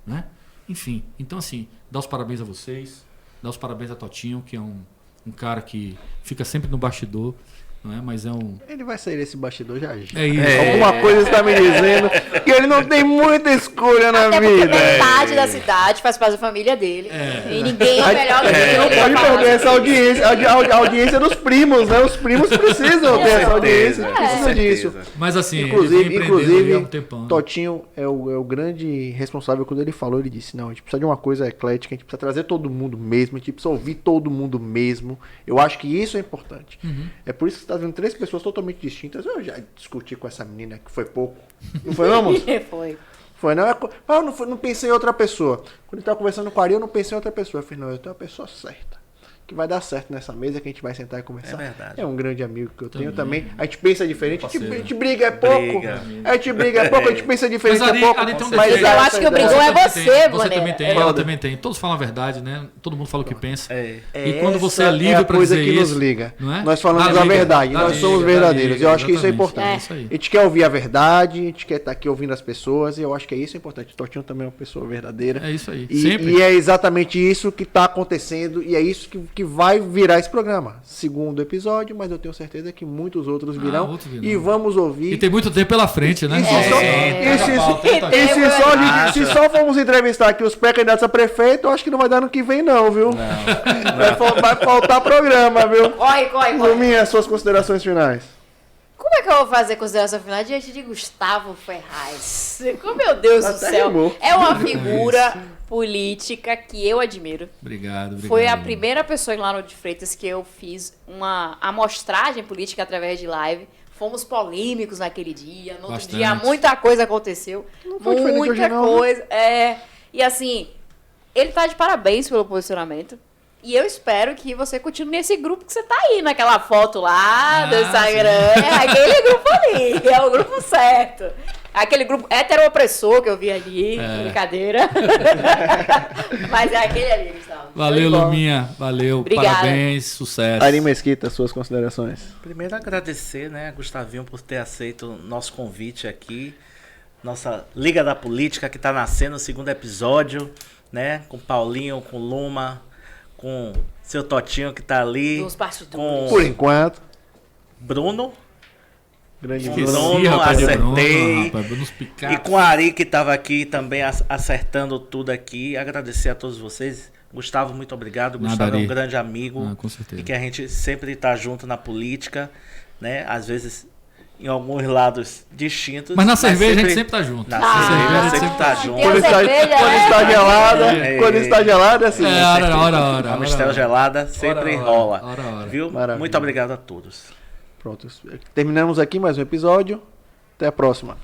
S4: Não é? Enfim, então assim, dar os parabéns a vocês, dar os parabéns a Totinho, que é um cara que fica sempre no bastidor, não é? Mas é um...
S1: Ele vai sair desse bastidor já.
S4: É isso.
S1: Alguma coisa está me dizendo que ele não tem muita escolha na
S2: Até
S1: vida.
S2: Metade da cidade faz parte da família dele. E ninguém é melhor do que ele.
S1: Não pode perder essa audiência, a audiência dos primos, né? Os primos precisam ter essa audiência, precisam disso.
S4: Mas assim,
S1: inclusive
S4: há um tempão.
S1: Totinho é o grande responsável. Quando ele falou, ele disse, não, a gente precisa de uma coisa eclética, a gente precisa trazer todo mundo mesmo, a gente precisa ouvir todo mundo mesmo. Eu acho que isso é importante. É por isso que você está tá vendo 3 pessoas totalmente distintas. Eu já discuti com essa menina que foi pouco. Não foi não, moço?
S2: Foi.
S1: Foi, não. Não pensei em outra pessoa. Quando eu tava conversando com a Ari, eu não pensei em outra pessoa. Eu falei, não, eu tenho a pessoa certa. Que vai dar certo nessa mesa, que a gente vai sentar e conversar.
S3: É verdade.
S1: É um grande amigo que eu tenho também. A gente pensa diferente, a gente briga é pouco. A gente briga é pouco, a gente pensa diferente é pouco.
S2: Mas eu acho que o brigão é você,
S4: Você também tem, ela também tem. Todos falam a verdade, né? Todo mundo fala o que pensa. E quando você é livre para dizer isso...
S1: É a coisa que nos liga. Não é? Nós falamos a verdade, nós somos verdadeiros. Eu acho que isso é importante. A gente quer ouvir a verdade, a gente quer estar aqui ouvindo as pessoas, e eu acho que é isso importante. O Tortinho também é uma pessoa verdadeira.
S4: É isso aí,
S1: sempre. E é exatamente isso que está acontecendo, e é isso que vai virar esse programa. Segundo episódio, mas eu tenho certeza que muitos outros virão. E vamos ouvir.
S4: E tem muito tempo pela frente, né?
S1: Se só formos entrevistar aqui os pré-candidatos a prefeito, eu acho que não vai dar no que vem, não, viu? Vai faltar programa, viu?
S2: Corre.
S1: Luminha, suas considerações finais.
S2: Como é que eu vou fazer consideração final diante de Gustavo Ferraz? Meu Deus do céu. É uma figura política que eu admiro.
S4: Obrigado.
S2: Foi a primeira pessoa lá no de Freitas que eu fiz uma amostragem política através de live. Fomos polêmicos naquele dia. No outro dia, muita coisa aconteceu. Muita coisa. E assim, ele tá de parabéns pelo posicionamento. E eu espero que você continue nesse grupo que você tá aí, naquela foto lá do Instagram. É aquele grupo ali, é o grupo certo. Aquele grupo heteropressor que eu vi ali, brincadeira. Mas é aquele ali, Gustavo.
S4: Valeu, Luminha. Valeu. Obrigada. Parabéns, sucesso.
S1: Ari Mesquita, suas considerações.
S3: Primeiro agradecer, né, Gustavinho, por ter aceito o nosso convite aqui. Nossa Liga da Política que tá nascendo, o 2º episódio, né? Com Paulinho, com Luma, com seu Totinho que tá ali.
S2: Dos bastidores.
S1: Por enquanto.
S3: Bruno.
S1: Grande
S3: Bruno, acertei. E com a Ari que estava aqui também acertando tudo aqui. Agradecer a todos vocês. Gustavo, muito obrigado. Gustavo é um grande amigo.
S4: Com certeza.
S3: E que a gente sempre está junto na política, né? Às vezes em alguns lados distintos.
S4: Mas na cerveja a gente sempre tá junto.
S3: Na cerveja a gente sempre tá junto.
S1: Quando está gelada, assim.
S3: Hora. A mistura gelada sempre rola. Viu?
S1: Maravilha.
S3: Muito obrigado a todos.
S1: Pronto. Terminamos aqui mais um episódio. Até a próxima.